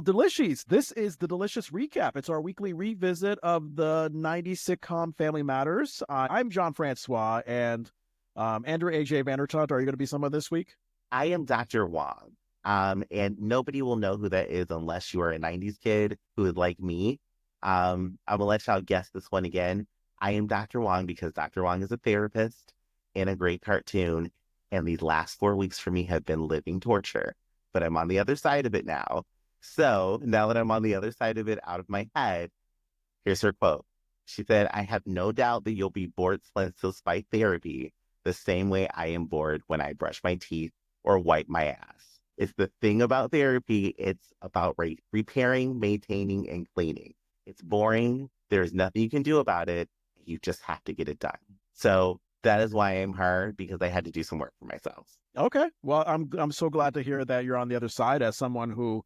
Delicious, this is the Delicious Recap. It's our weekly revisit of the 90s sitcom Family Matters. I'm Jon Francois, and Andrew, Ajay, Vandertunt, are you going to be someone this week? I am Dr. Wong. And nobody will know who that is unless you are a 90s kid who is like me. I'm gonna let y'all guess this one again. I am Dr. Wong because Dr. Wong is a therapist in a great cartoon, and these last 4 weeks for me have been living torture. But I'm on the other side of it now. So now that I'm on the other side of it out of my head, here's her quote. She said, "I have no doubt that you'll be bored senseless by therapy the same way I am bored when I brush my teeth or wipe my ass. It's the thing about therapy. It's about repairing, maintaining, and cleaning. It's boring. There's nothing you can do about it. You just have to get it done." So that is why I'm her, because I had to do some work for myself. Okay. Well, I'm so glad to hear that you're on the other side as someone who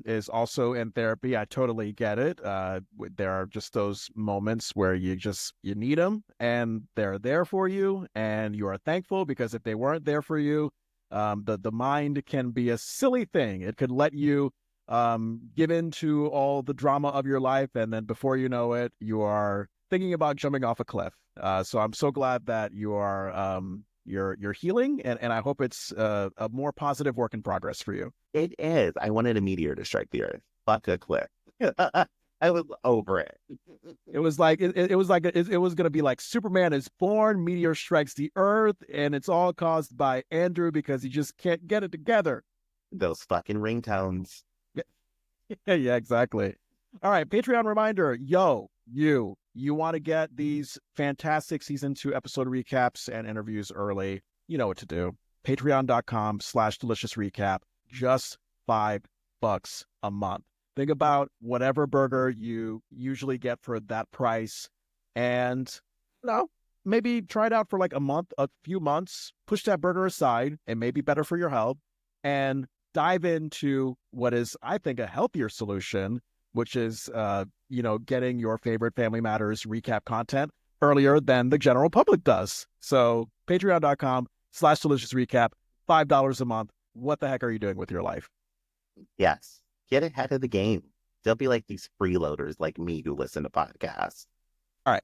is also in therapy. I totally get it. There are just those moments where you need them and they're there for you and you are thankful, because if they weren't there for you, the mind can be a silly thing. It could let you give into all the drama of your life, and then before you know it, you are thinking about jumping off a cliff. So I'm so glad that you are you're healing, and I hope it's a more positive work in progress for you. It is. I wanted a meteor to strike the earth. Fuck a cliff. I was over it. It was like it was like it was going to be like Superman is born, meteor strikes the earth, and it's all caused by Andrew because he just can't get it together. Those fucking ringtones. Yeah, exactly. All right, Patreon reminder. You want to get these fantastic season 2 episode recaps and interviews early. You know what to do. Patreon.com/delicious recap. Just $5 a month. Think about whatever burger you usually get for that price, and maybe try it out for like a few months, push that burger aside. It may be better for your health, and dive into what is, I think, a healthier solution, which is, getting your favorite Family Matters recap content earlier than the general public does. So patreon.com/delicious recap, $5 a month. What the heck are you doing with your life? Yes. Get ahead of the game. Don't be like these freeloaders like me who listen to podcasts. All right.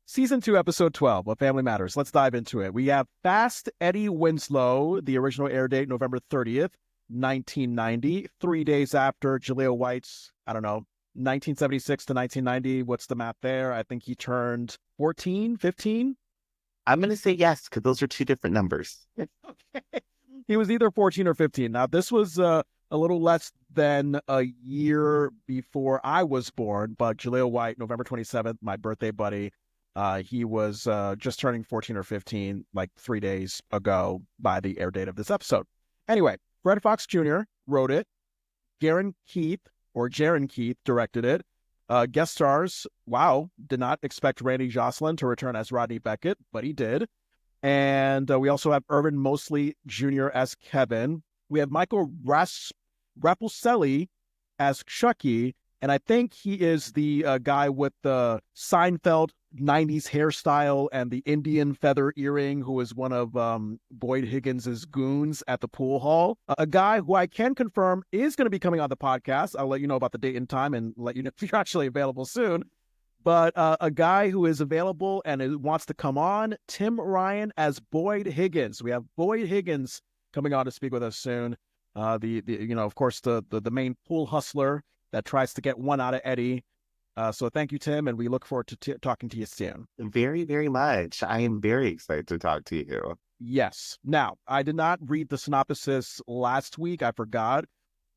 Season 2, episode 12 of Family Matters. Let's dive into it. We have Fast Eddie Winslow, the original air date, November 30th, 1990, 3 days after Jaleel White's, 1976 to 1990. What's the math there? I think he turned 14, 15. I'm going to say yes, because those are two different numbers. Okay. He was either 14 or 15. Now, this was a little less than a year before I was born, but Jaleel White, November 27th, my birthday buddy, he was just turning 14 or 15, like 3 days ago by the air date of this episode. Anyway, Fred Fox Jr. wrote it. Jaron Keith directed it. Guest stars, did not expect Randy Jocelyn to return as Rodney Beckett, but he did. And we also have Irvin Mosley Jr. as Kevin. We have Michael Rapulselli as Chucky, and I think he is the guy with the Seinfeld 90s hairstyle and the Indian feather earring, who is one of Boyd Higgins's goons at the pool hall. A guy who I can confirm is going to be coming on the podcast. I'll let you know about the date and time and let you know if you're actually available soon. But a guy who is available and wants to come on, Tim Ryan as Boyd Higgins. We have Boyd Higgins coming on to speak with us soon. Of course, the main pool hustler that tries to get one out of Eddie. So thank you, Tim, and we look forward to talking to you soon. Very, very much. I am very excited to talk to you. Yes. Now, I did not read the synopsis last week. I forgot.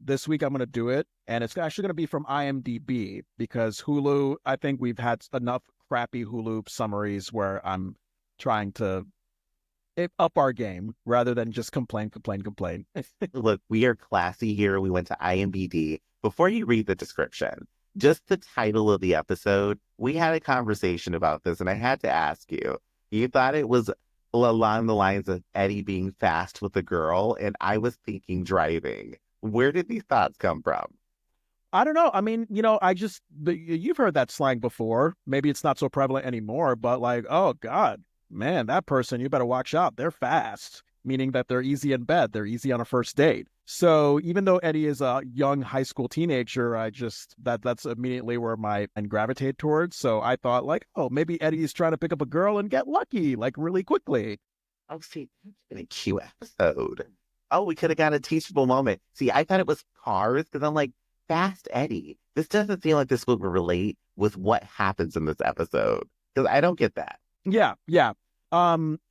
This week I'm going to do it, and it's actually going to be from IMDb, because Hulu, I think we've had enough crappy Hulu summaries where I'm trying to up our game rather than just complain. Look, we are classy here. We went to IMDb. Before you read the description, just the title of the episode, we had a conversation about this, and I had to ask you. You thought it was along the lines of Eddie being fast with a girl, and I was thinking driving. Where did these thoughts come from? I don't know. I mean, you've heard that slang before. Maybe it's not so prevalent anymore, but like, oh God, man, that person, you better watch out. They're fast. meaning that they're easy in bed, they're easy on a first date. So even though Eddie is a young high school teenager, that's immediately where my mind gravitate towards. So I thought like, oh, maybe Eddie is trying to pick up a girl and get lucky like really quickly. Oh, see, that's been a cute episode. Oh, we could have got a teachable moment. See, I thought it was Cars because I'm like, Fast Eddie. This doesn't feel like this would relate with what happens in this episode because I don't get that. Yeah, yeah.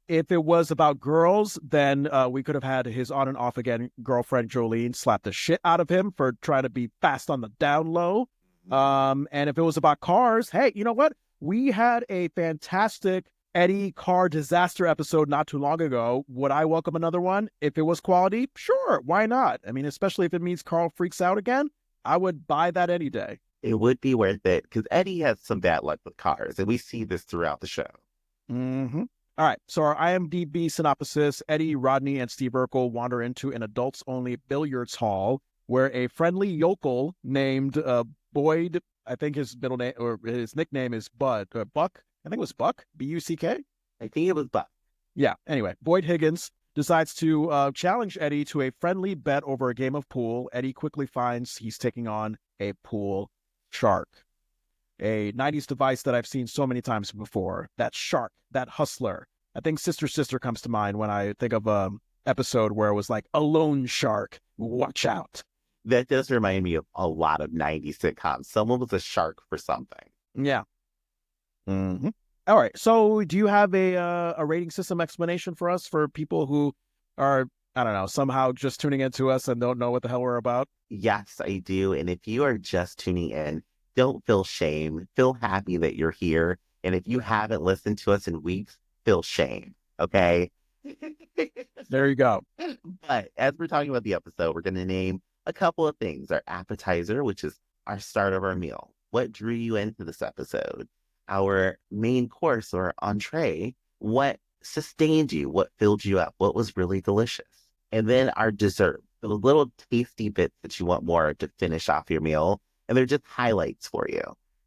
If it was about girls, then we could have had his on and off again girlfriend Jolene slap the shit out of him for trying to be fast on the down low. And if it was about cars, hey, you know what? We had a fantastic Eddie car disaster episode not too long ago. Would I welcome another one? If it was quality, sure, why not? I mean, especially if it means Carl freaks out again, I would buy that any day. It would be worth it because Eddie has some bad luck with cars, and we see this throughout the show. Mm-hmm. All right, so our IMDb synopsis, Eddie, Rodney, and Steve Urkel wander into an adults-only billiards hall where a friendly yokel named Boyd, I think his middle name or his nickname is Buck. I think it was Buck, B-U-C-K. I think it was Buck. Yeah, anyway, Boyd Higgins decides to challenge Eddie to a friendly bet over a game of pool. Eddie quickly finds he's taking on a pool shark, a 90s device that I've seen so many times before. That shark, that hustler. I think Sister Sister comes to mind when I think of an episode where it was like, a lone shark, watch out. That does remind me of a lot of 90s sitcoms. Someone was a shark for something. Yeah. Mm-hmm. All right. So do you have a rating system explanation for us for people who are, I don't know, somehow just tuning into us and don't know what the hell we're about? Yes, I do. And if you are just tuning in, don't feel shame. Feel happy that you're here. And if you haven't listened to us in weeks, feel shame. Okay? There you go. But as we're talking about the episode, we're going to name a couple of things. Our appetizer, which is our start of our meal. What drew you into this episode? Our main course or entree, what sustained you? What filled you up? What was really delicious? And then our dessert, the little tasty bits that you want more to finish off your meal. And they're just highlights for you.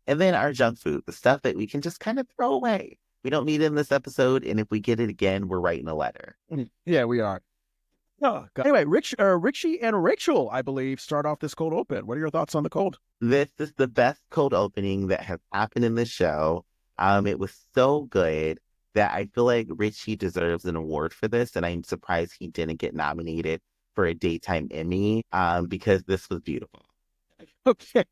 And then our junk food, the stuff that we can just kind of throw away. We don't need it in this episode. And if we get it again, we're writing a letter. Yeah, we are. Oh, God. Anyway, Richie and Rachel, I believe, start off this cold open. What are your thoughts on the cold? This is the best cold opening that has happened in this show. It was so good that I feel like Richie deserves an award for this. And I'm surprised he didn't get nominated for a daytime Emmy because this was beautiful. Okay.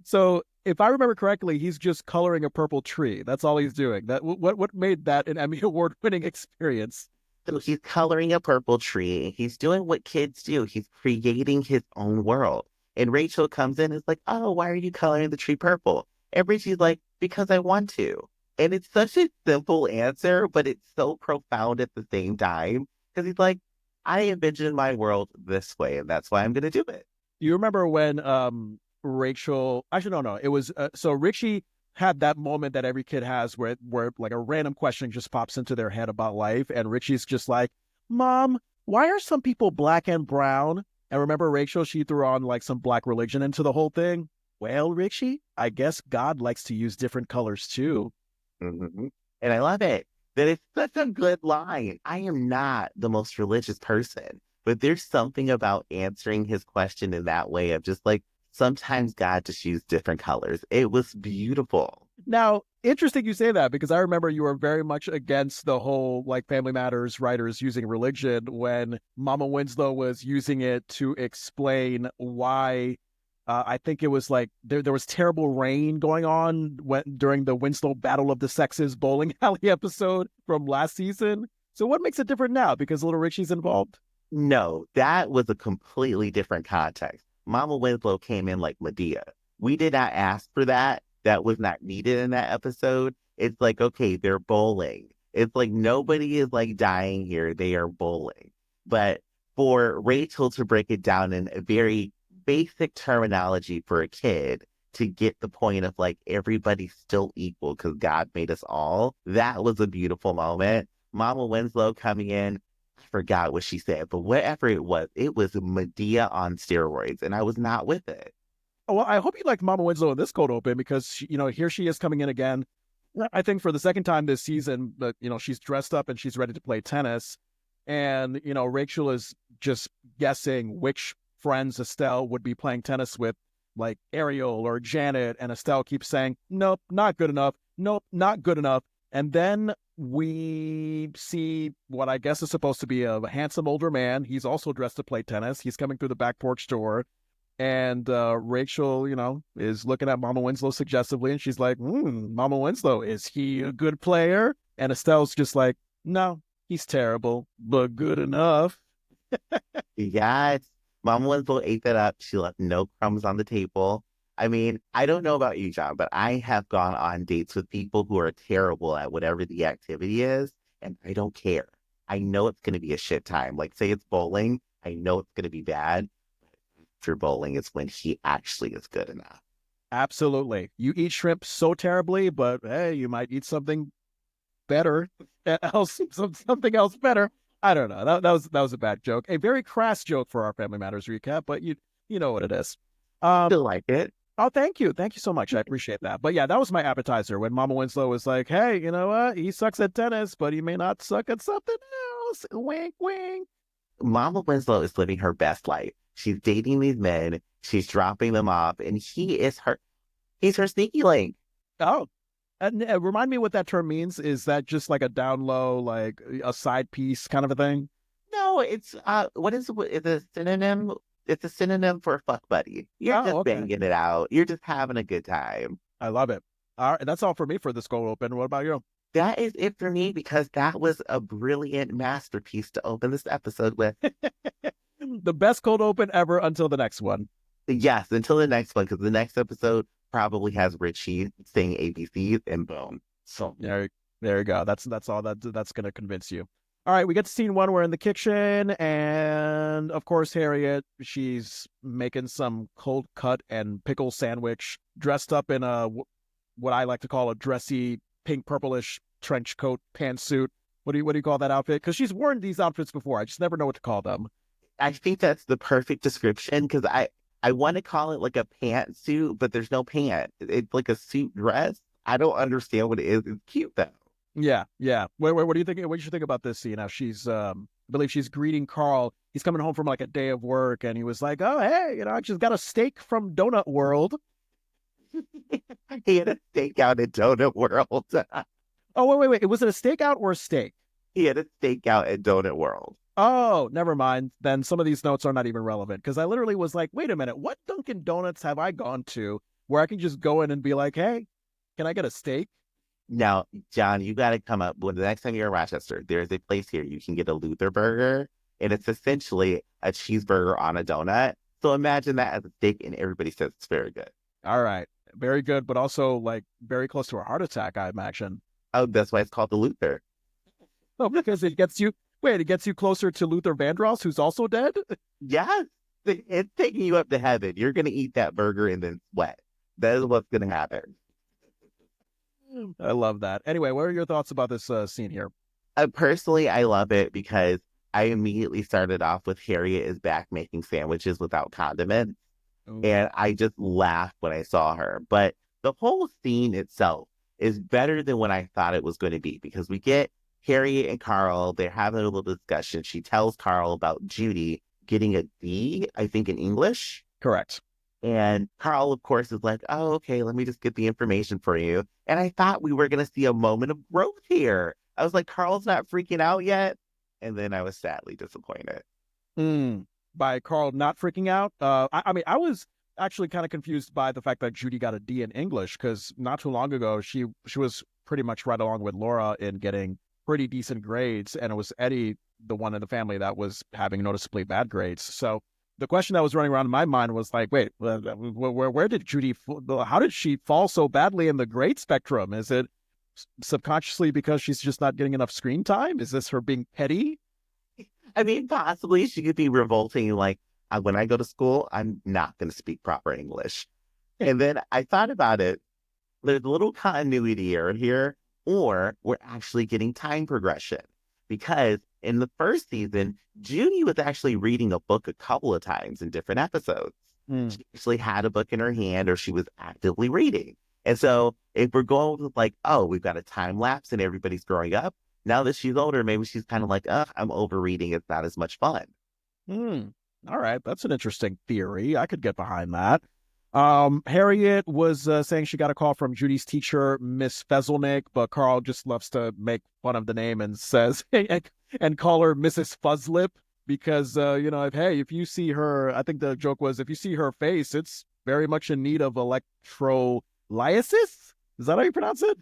So if I remember correctly, he's just coloring a purple tree. That's all he's doing. What made that an Emmy award-winning experience? So he's coloring a purple tree. He's doing what kids do. He's creating his own world. And Rachel comes in and is like, oh, why are you coloring the tree purple? And Richie's like, because I want to. And it's such a simple answer, but it's so profound at the same time. Because he's like, I envision my world this way, and that's why I'm going to do it. Do you remember when Rachel, actually, no, it was, so Richie had that moment that every kid has where like a random question just pops into their head about life. And Richie's just like, Mom, why are some people black and brown? And remember Rachel, she threw on like some black religion into the whole thing. Well, Richie, I guess God likes to use different colors too. Mm-hmm. And I love it. That it's such a good line. I am not the most religious person, but there's something about answering his question in that way of just like, sometimes God just used different colors. It was beautiful. Now, interesting you say that because I remember you were very much against the whole like Family Matters writers using religion when Mama Winslow was using it to explain why I think it was like there was terrible rain going on during the Winslow Battle of the Sexes bowling alley episode from last season. So what makes it different now because little Richie's involved? No, that was a completely different context. Mama Winslow came in like Medea. We did not ask for that. That was not needed in that episode. It's like, okay, they're bowling. It's like nobody is like dying here. They are bowling. But for Rachel to break it down in a very basic terminology for a kid to get the point of like everybody's still equal because God made us all, that was a beautiful moment. Mama Winslow coming in, forgot what she said, but whatever it was Medea on steroids, and I was not with it. Oh, well, I hope you liked Mama Winslow in this cold open because she, here she is coming in again. I think for the second time this season, but she's dressed up and she's ready to play tennis. And, Rachel is just guessing which friends Estelle would be playing tennis with, like Ariel or Janet. And Estelle keeps saying, nope, not good enough. Nope, not good enough. And then we see what I guess is supposed to be a handsome older man. He's also dressed to play tennis. He's coming through the back porch door. And Rachel, is looking at Mama Winslow suggestively. And she's like, Mama Winslow, is he a good player? And Estelle's just like, no, he's terrible, but good enough. Yes. Mama Winslow ate that up. She left no crumbs on the table. I mean, I don't know about you, John, but I have gone on dates with people who are terrible at whatever the activity is, and I don't care. I know it's going to be a shit time. Like, say it's bowling. I know it's going to be bad. After bowling is when he actually is good enough. Absolutely. You eat shrimp so terribly, but hey, you might eat something better, something else better. I don't know. That was a bad joke. A very crass joke for our Family Matters recap, but you know what it is. Still like it. Oh, thank you so much. I appreciate that. But yeah, that was my appetizer when Mama Winslow was like, "Hey, you know what? He sucks at tennis, but he may not suck at something else." Wink, wink. Mama Winslow is living her best life. She's dating these men. She's dropping them off, and he's her sneaky link. Oh, and remind me what that term means. Is that just like a down low, like a side piece kind of a thing? No, it's what is a synonym? It's a synonym for fuck buddy. You're just banging it out. You're just having a good time. I love it. All right, that's all for me for this cold open. What about you? That is it for me because that was a brilliant masterpiece to open this episode with. The best cold open ever until the next one. Yes, until the next one, because the next episode probably has Richie saying ABCs and boom. So there you go. That's all that's going to convince you. All right, we get to scene one. We're in the kitchen, and of course, Harriet, she's making some cold cut and pickle sandwich, dressed up in what I like to call a dressy pink purplish trench coat pantsuit. What do you call that outfit? Because she's worn these outfits before. I just never know what to call them. I think that's the perfect description because I want to call it like a pantsuit, but there's no pant. It's like a suit dress. I don't understand what it is. It's cute though. Yeah. What do you think? What do you think about this scene? Now I believe she's greeting Carl. He's coming home from like a day of work, and he was like, "Oh, hey, I just got a steak from Donut World." He had a steak out at Donut World. Oh, wait. Was it a stakeout or a steak? He had a steak out at Donut World. Oh, never mind. Then some of these notes are not even relevant because I literally was like, wait a minute, what Dunkin' Donuts have I gone to where I can just go in and be like, hey, can I get a steak? Now, John, you got to come up when the next time you're in Rochester, there's a place here you can get a Luther burger, and it's essentially a cheeseburger on a donut. So imagine that as a steak, and everybody says it's very good. All right. Very good, but also like very close to a heart attack, I imagine. Oh, that's why it's called the Luther. Oh, because it gets you closer to Luther Vandross, who's also dead? Yes. It's taking you up to heaven. You're going to eat that burger and then sweat. That is what's going to happen. I love that. Anyway, what are your thoughts about this scene here? Personally, I love it because I immediately started off with Harriet is back making sandwiches without condiments. Ooh. And I just laughed when I saw her. But the whole scene itself is better than what I thought it was going to be because we get Harriet and Carl, they're having a little discussion. She tells Carl about Judy getting a D, I think, in English. Correct. And Carl, of course, is like, oh, okay, let me just get the information for you. And I thought we were going to see a moment of growth here. I was like, Carl's not freaking out yet. And then I was sadly disappointed. By Carl not freaking out? I mean, I was actually kind of confused by the fact that Judy got a D in English because not too long ago, she was pretty much right along with Laura in getting pretty decent grades. And it was Eddie, the one in the family that was having noticeably bad grades. So the question that was running around in my mind was like, wait, where did Judy, how did she fall so badly in the grade spectrum? Is it subconsciously because she's just not getting enough screen time? Is this her being petty? I mean, possibly she could be revolting. Like, when I go to school, I'm not going to speak proper English. And then I thought about it. There's a little continuity error here, or we're actually getting time progression. Because in the first season, Judy was actually reading a book a couple of times in different episodes. She actually had a book in her hand or she was actively reading. And so if we're going with like, oh, we've got a time lapse and everybody's growing up, Now that she's older, maybe she's kind of like, I'm overreading. It's not as much fun. Hmm. All right, that's an interesting theory. I could get behind that. Harriet was saying she got a call from Judy's teacher, Miss Fezelnik, but Carl just loves to make fun of the name and says and call her Mrs. Fuzzlip because if you see her, I think the joke was if you see her face, it's very much in need of electrolysis. Is that how you pronounce it?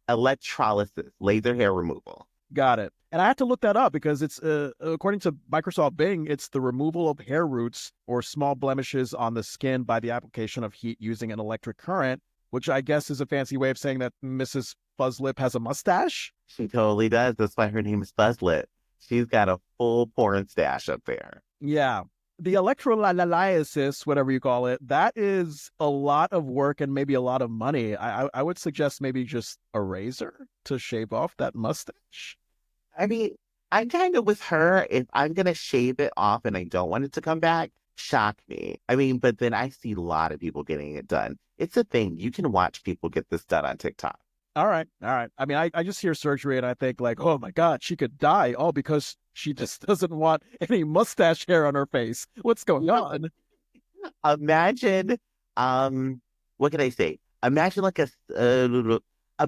Electrolysis, laser hair removal. Got it. And I had to look that up because it's, according to Microsoft Bing, it's the removal of hair roots or small blemishes on the skin by the application of heat using an electric current, which I guess is a fancy way of saying that Mrs. Fuzzlip has a mustache. She totally does. That's why her name is Fuzzlit. She's got a full porn stash up there. Yeah. The electrolysis, whatever you call it, that is a lot of work and maybe a lot of money. I would suggest maybe just a razor to shave off that mustache. I mean, I'm kind of with her. If I'm going to shave it off and I don't want it to come back, shock me. I mean, but then I see a lot of people getting it done. It's a thing. You can watch people get this done on TikTok. All right. All right. I mean, I just hear surgery and I think like, oh my God, she could die all because she just doesn't want any mustache hair on her face. What's going on? Imagine, what can I say? Imagine like a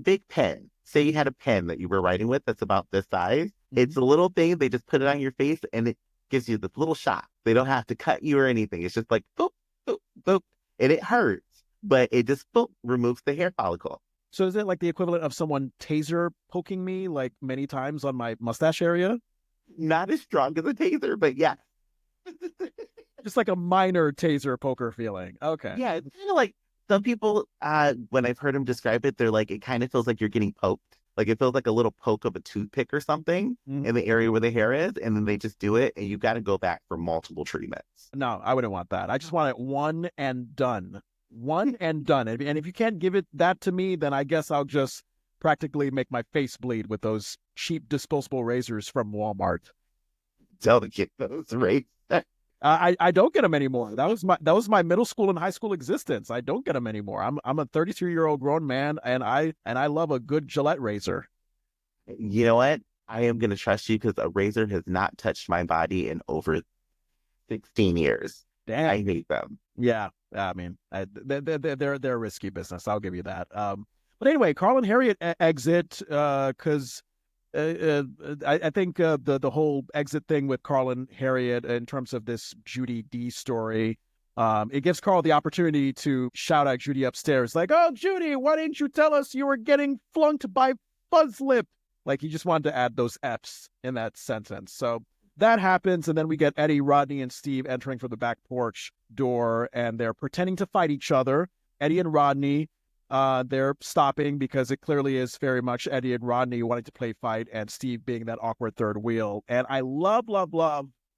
big pen. Say you had a pen that you were writing with that's about this size. It's a little thing. They just put it on your face and it gives you this little shot. They don't have to cut you or anything. It's just like boop, boop, boop. And it hurts, but it just boop, removes the hair follicle. So is it like the equivalent of someone taser poking me like many times on my mustache area? Not as strong as a taser, but yeah. Just like a minor taser poker feeling. Okay. Yeah, it's kind of like some people, when I've heard them describe it, they're like, it kind of feels like you're getting poked. Like it feels like a little poke of a toothpick or something in the area where the hair is. And then they just do it and you got to go back for multiple treatments. No, I wouldn't want that. I just want it one and done. One and done. And if you can't give it that to me, then I guess I'll just practically make my face bleed with those cheap disposable razors from Walmart. Don't get those razors. I don't get them anymore. That was my middle school and high school existence. I don't get them anymore. I'm a 33-year-old grown man, and I love a good Gillette razor. You know what? I am going to trust you because a razor has not touched my body in over 16 years. Damn. I hate them. Yeah, I mean, they're a risky business. I'll give you that. But anyway, Carl and Harriet exit because I think the whole exit thing with Carl and Harriet in terms of this Judy D story, it gives Carl the opportunity to shout at Judy upstairs, like, "Oh, Judy, why didn't you tell us you were getting flunked by Fuzzlip?" Like he just wanted to add those F's in that sentence. So that happens, and then we get Eddie, Rodney, and Steve entering from the back porch door, and they're pretending to fight each other. Eddie and Rodney, they're stopping because it clearly is very much Eddie and Rodney wanting to play fight, and Steve being that awkward third wheel. And I love,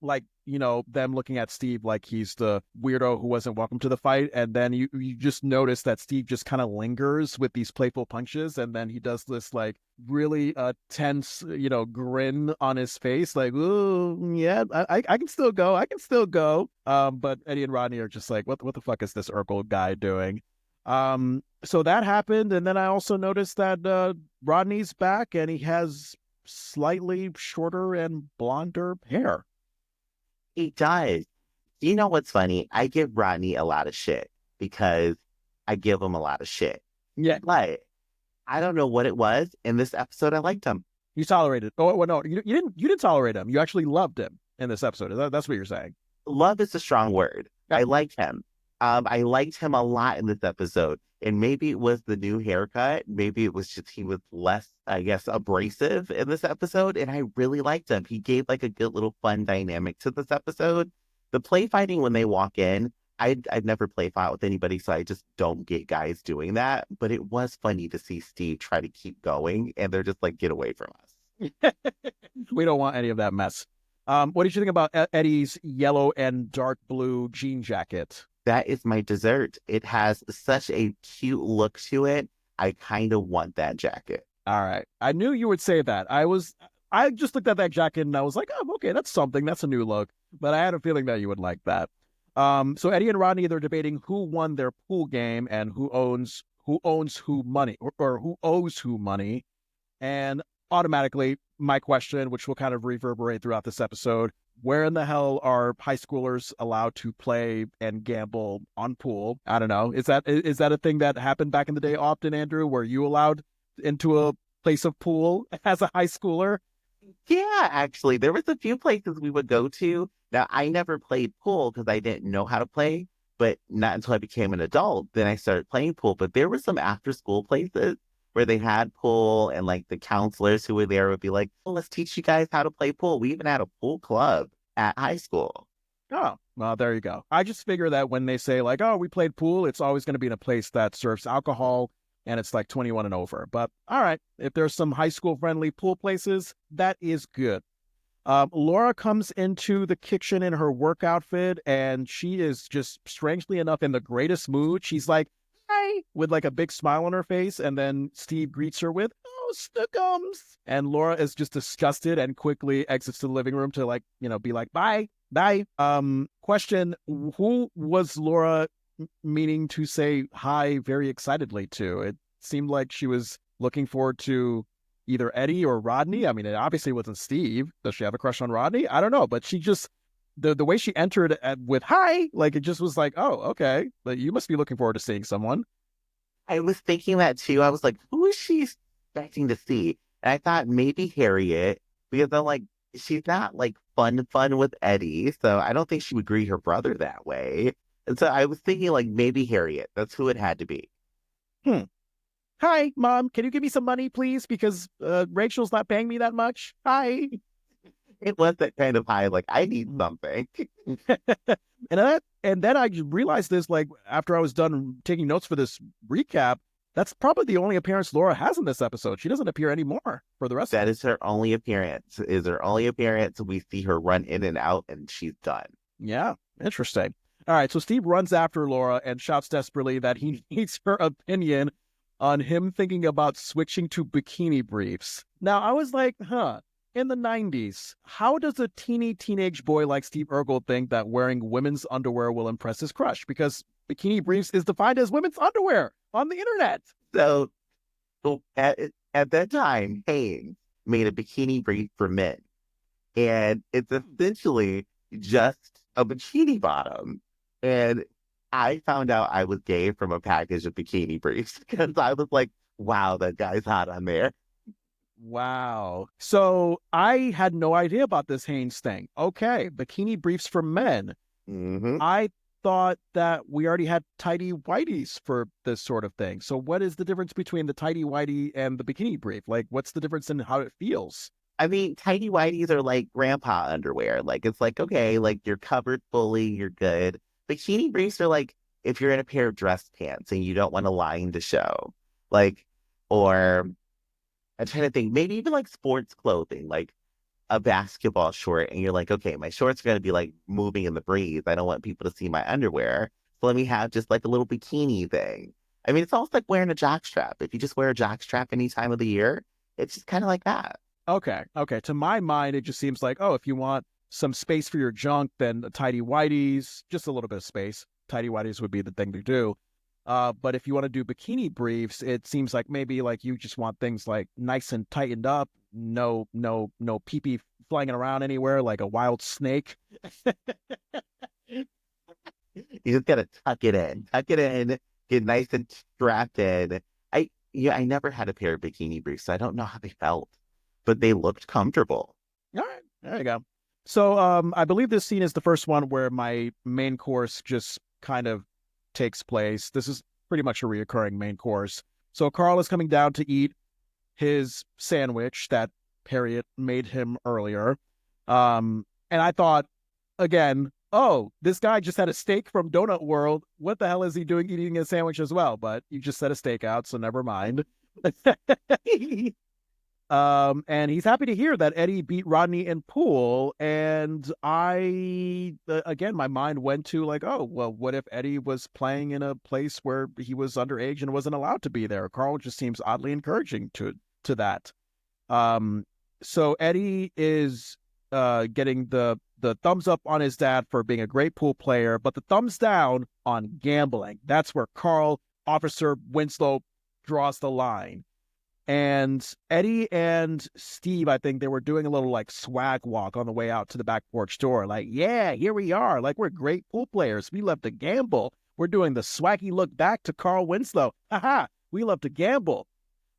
like, them looking at Steve like he's the weirdo who wasn't welcome to the fight. And then you just notice that Steve just kind of lingers with these playful punches. And then he does this like really tense, grin on his face. Like, ooh, yeah, I can still go. I can still go. But Eddie and Rodney are just like, what the fuck is this Urkel guy doing? So that happened. And then I also noticed that Rodney's back and he has slightly shorter and blonder hair. He does. You know what's funny? I give Rodney a lot of shit because I give him a lot of shit. Yeah. But I don't know what it was. In this episode, I liked him. You tolerated. Oh, well, no, you didn't tolerate him. You actually loved him in this episode. That's what you're saying. Love is a strong word. Yeah. I liked him. I liked him a lot in this episode. And maybe it was the new haircut. Maybe it was just he was less, I guess, abrasive in this episode. And I really liked him. He gave like a good little fun dynamic to this episode. The play fighting when they walk in, I'd never play fight with anybody, so I just don't get guys doing that. But it was funny to see Steve try to keep going. And they're just like, get away from us. We don't want any of that mess. What did you think about Eddie's yellow and dark blue jean jacket? That is my dessert. It has such a cute look to it. I kind of want that jacket. All right. I knew you would say that. I just looked at that jacket and I was like, oh, okay, that's something. That's a new look. But I had a feeling that you would like that. So Eddie and Rodney, they're debating who won their pool game and who owns who money or who owes who money. And automatically, my question, which will kind of reverberate throughout this episode, where in the hell are high schoolers allowed to play and gamble on pool? I don't know. Is that a thing that happened back in the day often, Andrew? Were you allowed into a place of pool as a high schooler? Yeah, actually, there was a few places we would go to. Now, I never played pool because I didn't know how to play, but not until I became an adult. Then I started playing pool. But there were some after school places where they had pool, and like the counselors who were there would be like, "Oh, let's teach you guys how to play pool." We even had a pool club at high school. Oh, well, there you go. I just figure that when they say like, oh, we played pool, it's always going to be in a place that serves alcohol and it's like 21 and over. But all right, if there's some high school friendly pool places, that is good. Laura comes into the kitchen in her work outfit, and she is just strangely enough in the greatest mood. She's like, hi, with like a big smile on her face. And then Steve greets her with, oh, snookums. And Laura is just disgusted and quickly exits to the living room to like, be like, bye, bye. Question, who was Laura meaning to say hi very excitedly to? It seemed like she was looking forward to either Eddie or Rodney. I mean, it obviously wasn't Steve. Does she have a crush on Rodney? I don't know, but she just the way she entered with hi, like it just was like, oh, okay, but you must be looking forward to seeing someone. I was thinking that too. I was like, who is she expecting to see? And I thought maybe Harriet, because I'm like, she's not like fun with Eddie. So I don't think she would greet her brother that way. And so I was thinking like maybe Harriet. That's who it had to be. Hmm. Hi, Mom. Can you give me some money, please? Because Rachel's not paying me that much. Hi. It was that kind of high, like, I need something. and then I realized this, like, after I was done taking notes for this recap, that's probably the only appearance Laura has in this episode. She doesn't appear anymore for the rest of That it. is her only appearance. Is her only appearance. We see her run in and out, and she's done. Yeah, interesting. All right, so Steve runs after Laura and shouts desperately that he needs her opinion on him thinking about switching to bikini briefs. Now, I was like, in the 90s, how does a teenage boy like Steve Urkel think that wearing women's underwear will impress his crush? Because bikini briefs is defined as women's underwear on the internet. So at that time, Hanes made a bikini brief for men. And it's essentially just a bikini bottom. And I found out I was gay from a package of bikini briefs because I was like, wow, that guy's hot on there. Wow. So I had no idea about this Hanes thing. Okay, bikini briefs for men. Mm-hmm. I thought that we already had tidy whities for this sort of thing. So what is the difference between the tidy whitey and the bikini brief? Like, what's the difference in how it feels? I mean, tidy whities are like grandpa underwear. Like, it's like, okay, like you're covered fully, you're good. Bikini briefs are like if you're in a pair of dress pants and you don't want a line to show. Like, or I'm trying to think, maybe even like sports clothing, like a basketball short, and you're like, okay, my shorts are going to be like moving in the breeze. I don't want people to see my underwear. So let me have just like a little bikini thing. I mean, it's almost like wearing a jockstrap. If you just wear a jockstrap any time of the year, it's just kind of like that. Okay. To my mind, it just seems like, oh, if you want some space for your junk, then tidy whities, just a little bit of space. Tidy whities would be the thing to do. But if you want to do bikini briefs, it seems like maybe like you just want things like nice and tightened up, no pee-pee flying around anywhere like a wild snake. You just gotta tuck it in, get nice and strapped in. I never had a pair of bikini briefs, so I don't know how they felt, but they looked comfortable. All right, there you go. So I believe this scene is the first one where my main course just kind of takes place. This is pretty much a reoccurring main course. So Carl is coming down to eat his sandwich that Harriet made him earlier. And I thought, again, oh, this guy just had a steak from Donut World. What the hell is he doing eating a sandwich as well? But you just set a steak out, so never mind. And he's happy to hear that Eddie beat Rodney in pool. And again, my mind went to like, oh, well, what if Eddie was playing in a place where he was underage and wasn't allowed to be there? Carl just seems oddly encouraging to that. So Eddie is getting the thumbs up on his dad for being a great pool player, but the thumbs down on gambling. That's where Carl, Officer Winslow, draws the line. And Eddie and Steve, I think they were doing a little like swag walk on the way out to the back porch door. Like, yeah, here we are. Like, we're great pool players. We love to gamble. We're doing the swaggy look back to Carl Winslow. Haha, we love to gamble.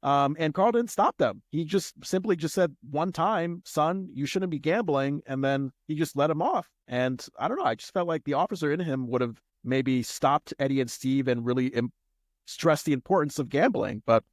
And Carl didn't stop them. He just simply just said one time, son, you shouldn't be gambling. And then he just let him off. And I don't know. I just felt like the officer in him would have maybe stopped Eddie and Steve and really stressed the importance of gambling. But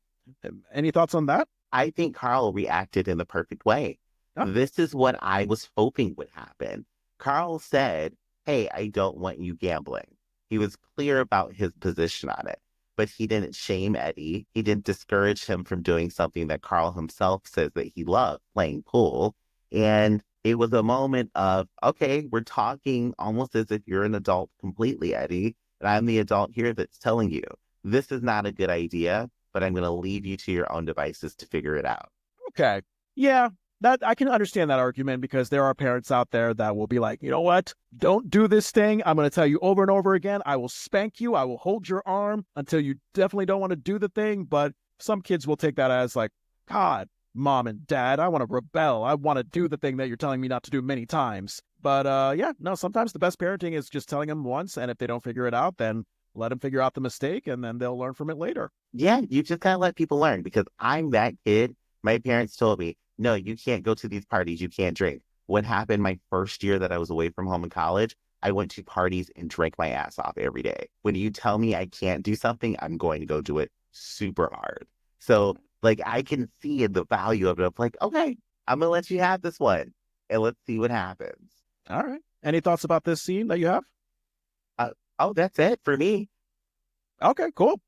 any thoughts on that? I think Carl reacted in the perfect way. Oh. This is what I was hoping would happen. Carl said, hey, I don't want you gambling. He was clear about his position on it, but he didn't shame Eddie. He didn't discourage him from doing something that Carl himself says that he loved, playing pool. And it was a moment of, okay, we're talking almost as if you're an adult completely, Eddie. And I'm the adult here that's telling you, this is not a good idea, but I'm going to leave you to your own devices to figure it out. Okay. Yeah, that I can understand that argument because there are parents out there that will be like, you know what? Don't do this thing. I'm going to tell you over and over again. I will spank you. I will hold your arm until you definitely don't want to do the thing. But some kids will take that as like, God, mom and dad, I want to rebel. I want to do the thing that you're telling me not to do many times. But yeah, no, sometimes the best parenting is just telling them once. And if they don't figure it out, then let them figure out the mistake and then they'll learn from it later. Yeah, you just gotta let people learn because I'm that kid. My parents told me, no, you can't go to these parties. You can't drink. What happened my first year that I was away from home in college, I went to parties and drank my ass off every day. When you tell me I can't do something, I'm going to go do it super hard. So like I can see the value of it. I'm like, okay, I'm gonna let you have this one and let's see what happens. All right. Any thoughts about this scene that you have? Oh, that's it for me. Okay, cool.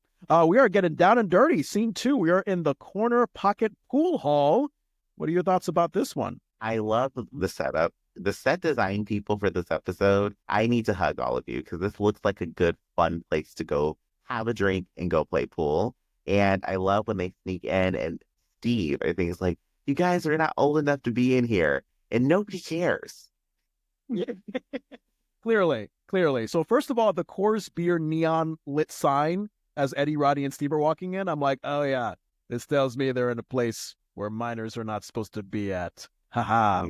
We are getting down and dirty. Scene 2. We are in the corner pocket pool hall. What are your thoughts about this one? I love the setup. The set design people for this episode, I need to hug all of you because this looks like a good, fun place to go have a drink and go play pool. And I love when they sneak in and Steve, I think, is like, you guys are not old enough to be in here. And nobody cares. Clearly. So first of all, the Coors Beer neon lit sign as Eddie, Rodney, and Steve are walking in, I'm like, oh yeah, this tells me they're in a place where minors are not supposed to be at. Haha.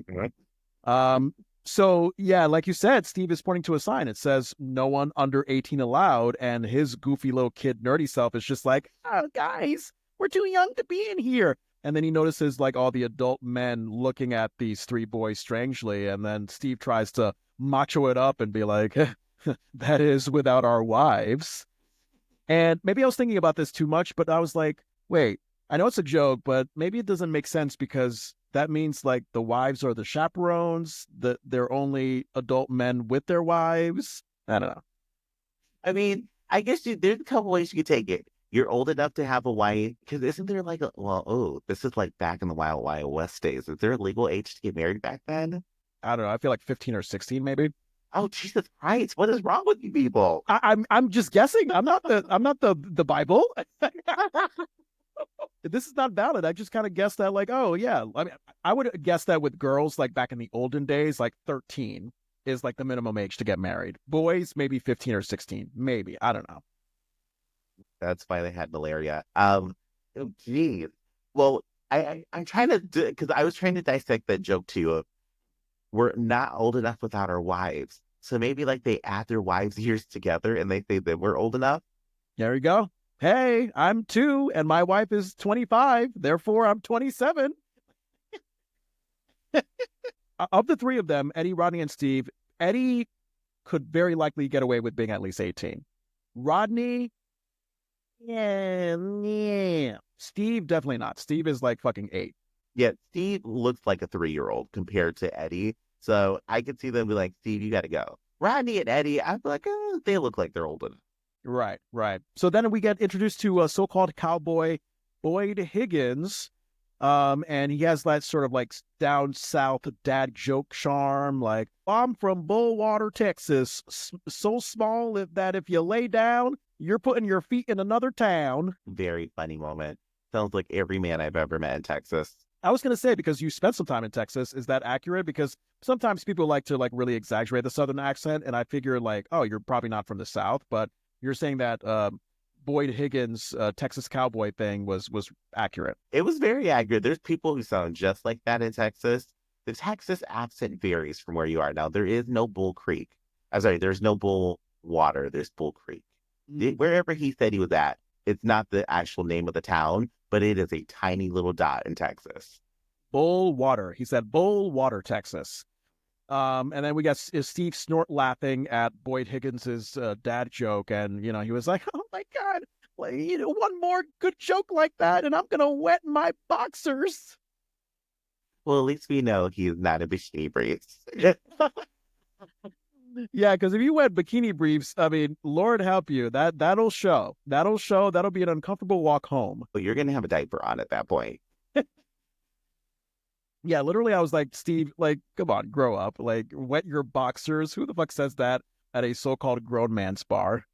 So yeah, like you said, Steve is pointing to a sign. It says no one under 18 allowed, and his goofy little kid nerdy self is just like, oh guys, we're too young to be in here. And then he notices like all the adult men looking at these three boys strangely, and then Steve tries to macho it up and be like, that is without our wives. And maybe I was thinking about this too much, but I was like, wait, I know it's a joke, but maybe it doesn't make sense because that means like the wives are the chaperones, that they're only adult men with their wives. I don't know. I mean, I guess there's a couple ways you could take it. You're old enough to have a wife, because isn't there like this is like back in the Wild Wild West days. Is there a legal age to get married back then? I don't know. I feel like 15 or 16, maybe. Oh, Jesus Christ. What is wrong with you people? I'm just guessing. I'm not the Bible. This is not valid. I just kind of guessed that like, oh yeah. I mean, I would guess that with girls like back in the olden days, like 13 is like the minimum age to get married. Boys, maybe 15 or 16. Maybe. I don't know. That's why they had malaria. Oh, geez. Well, I'm trying to do because I was trying to dissect that joke to you. We're not old enough without our wives. So maybe like they add their wives' years together and they say that we're old enough. There you go. Hey, I'm 2 and my wife is 25. Therefore, I'm 27. Of the three of them, Eddie, Rodney, and Steve, Eddie could very likely get away with being at least 18. Rodney, yeah. Steve, definitely not. Steve is like fucking 8. Yeah, Steve looks like a 3-year-old compared to Eddie. So I could see them be like, Steve, you got to go. Rodney and Eddie, I'd be like, they look like they're old enough. Right. So then we get introduced to a so-called cowboy, Boyd Higgins. And he has that sort of like down south dad joke charm. Like, I'm from Bullwater, Texas. So small that if you lay down, you're putting your feet in another town. Very funny moment. Sounds like every man I've ever met in Texas. I was going to say, because you spent some time in Texas, is that accurate? Because sometimes people like to like really exaggerate the Southern accent. And I figure like, oh, you're probably not from the South, but you're saying that Boyd Higgins Texas cowboy thing was accurate. It was very accurate. There's people who sound just like that in Texas. The Texas accent varies from where you are. Now, there is no Bull Creek. I'm sorry, there's no Bull Water. There's Bull Creek. Wherever he said he was at, it's not the actual name of the town, but it is a tiny little dot in Texas. Bull Water. He said Bull Water, Texas. And then we got Steve snort laughing at Boyd Higgins's dad joke, and he was like, "Oh my God, one more good joke like that, and I'm gonna wet my boxers." Well, at least we know he's not a bikini briefs. Yeah, because if you wet bikini briefs, I mean, Lord help you, that'll show. That'll be an uncomfortable walk home. Well, you're gonna have a diaper on at that point. Yeah, literally, I was like, Steve, like, come on, grow up. Like, wet your boxers. Who the fuck says that at a so-called grown man's bar?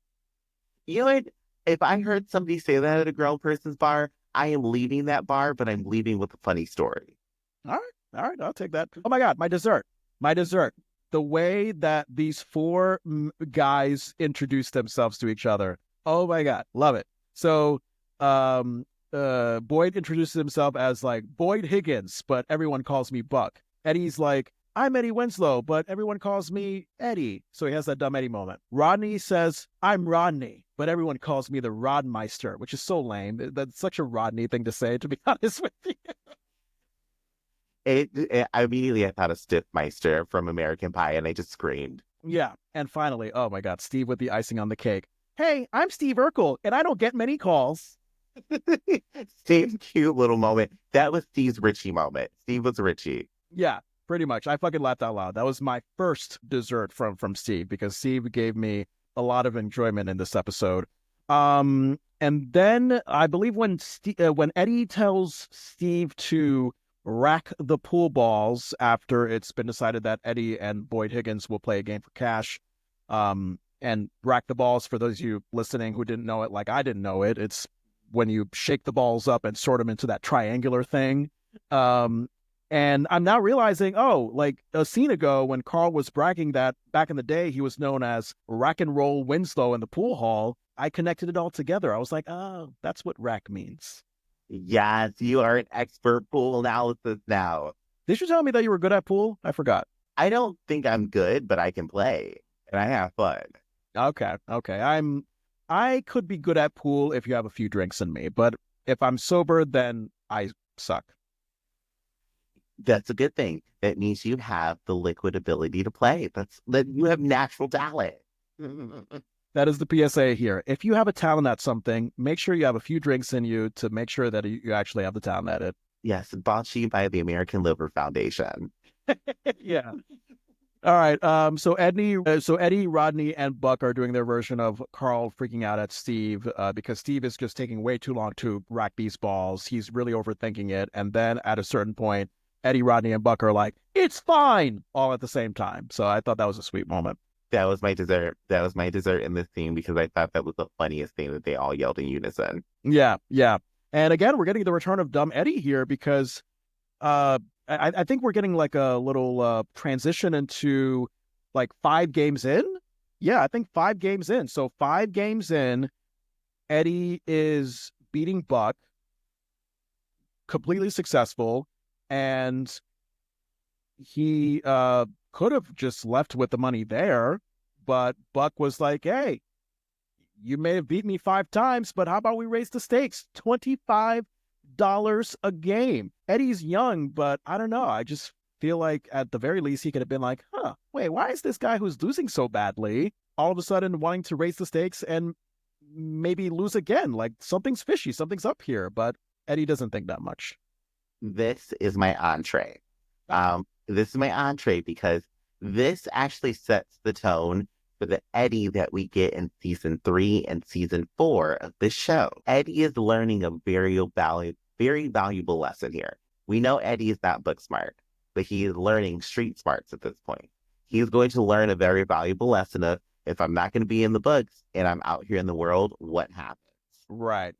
You know what? If I heard somebody say that at a grown person's bar, I am leaving that bar, but I'm leaving with a funny story. All right, I'll take that. Oh my God, my dessert. The way that these four guys introduce themselves to each other. Oh my God, love it. So, Boyd introduces himself as like Boyd Higgins, but everyone calls me Buck. Eddie's like, I'm Eddie Winslow, but everyone calls me Eddie. So he has that dumb Eddie moment. Rodney says, I'm Rodney, but everyone calls me the Rodmeister, which is so lame. That's such a Rodney thing to say, to be honest with you. I immediately thought of Stiffmeister from American Pie, and I just screamed. Yeah, and finally, oh my God, Steve with the icing on the cake. Hey, I'm Steve Urkel, and I don't get many calls. Steve's cute little moment. That was Steve's Richie moment. Steve was Richie. Yeah, pretty much. I fucking laughed out loud. That was my first dessert from Steve, because Steve gave me a lot of enjoyment in this episode. And then I believe when Eddie tells Steve to rack the pool balls after it's been decided that Eddie and Boyd Higgins will play a game for cash, and rack the balls, for those of you listening who didn't know it, like I didn't know it, it's when you shake the balls up and sort them into that triangular thing. And I'm now realizing, like a scene ago when Carl was bragging that back in the day he was known as Rack and Roll Winslow in the pool hall, I connected it all together. I was like, oh, that's what rack means. Yes, you are an expert pool analysis now. Did you tell me that you were good at pool? I forgot. I don't think I'm good, but I can play, and I have fun. Okay. I could be good at pool if you have a few drinks in me, but if I'm sober, then I suck. That's a good thing. That means you have the liquid ability to play. That you have natural talent. That is the PSA here. If you have a talent at something, make sure you have a few drinks in you to make sure that you actually have the talent at it. Yes, brought to you by the American Liver Foundation. Yeah. All right. So Eddie, Rodney, and Buck are doing their version of Carl freaking out at Steve because Steve is just taking way too long to rack these balls. He's really overthinking it. And then at a certain point, Eddie, Rodney, and Buck are like, "It's fine," all at the same time. So I thought that was a sweet moment. That was my dessert. That was my dessert in this scene because I thought that was the funniest thing that they all yelled in unison. Yeah. And again, we're getting the return of Dumb Eddie here because I think we're getting like a little transition into like 5 games in. Yeah, I think 5 games in. So 5 games in, Eddie is beating Buck, completely successful, and he could have just left with the money there, but Buck was like, hey, you may have beat me 5 times, but how about we raise the stakes? $25 a game. Eddie's young, but I don't know. I just feel like at the very least he could have been like, wait, why is this guy who's losing so badly all of a sudden wanting to raise the stakes and maybe lose again? Like something's fishy, something's up here, but Eddie doesn't think that much. This is my entree. This is my entree because this actually sets the tone for the Eddie that we get in season 3 and season 4 of this show. Eddie is learning a very valuable lesson here. We know Eddie is not book smart, but he is learning street smarts at this point. He is going to learn a very valuable lesson of, if I'm not going to be in the books and I'm out here in the world, what happens? Right.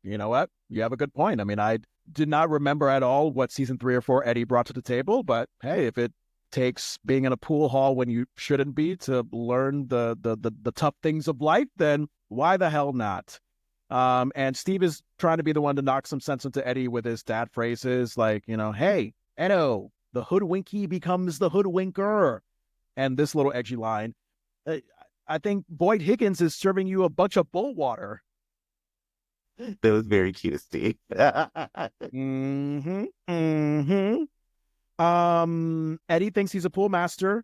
You know what? You have a good point. I mean, I did not remember at all what season 3 or 4 Eddie brought to the table, but hey, if it takes being in a pool hall when you shouldn't be to learn the tough things of life, then why the hell not? And Steve is trying to be the one to knock some sense into Eddie with his dad phrases like, hey, Edo, the hoodwinky becomes the hoodwinker. And this little edgy line, I think Boyd Higgins is serving you a bunch of bull water. That was very cute, Steve. Mm-hmm. Mm-hmm. Eddie thinks he's a pool master,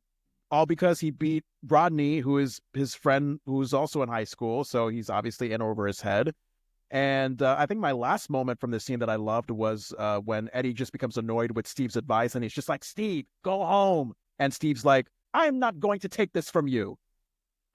all because he beat Rodney, who is his friend, who's also in high school. So he's obviously in over his head. And I think my last moment from this scene that I loved was when Eddie just becomes annoyed with Steve's advice, and he's just like, Steve, go home. And Steve's like, I'm not going to take this from you.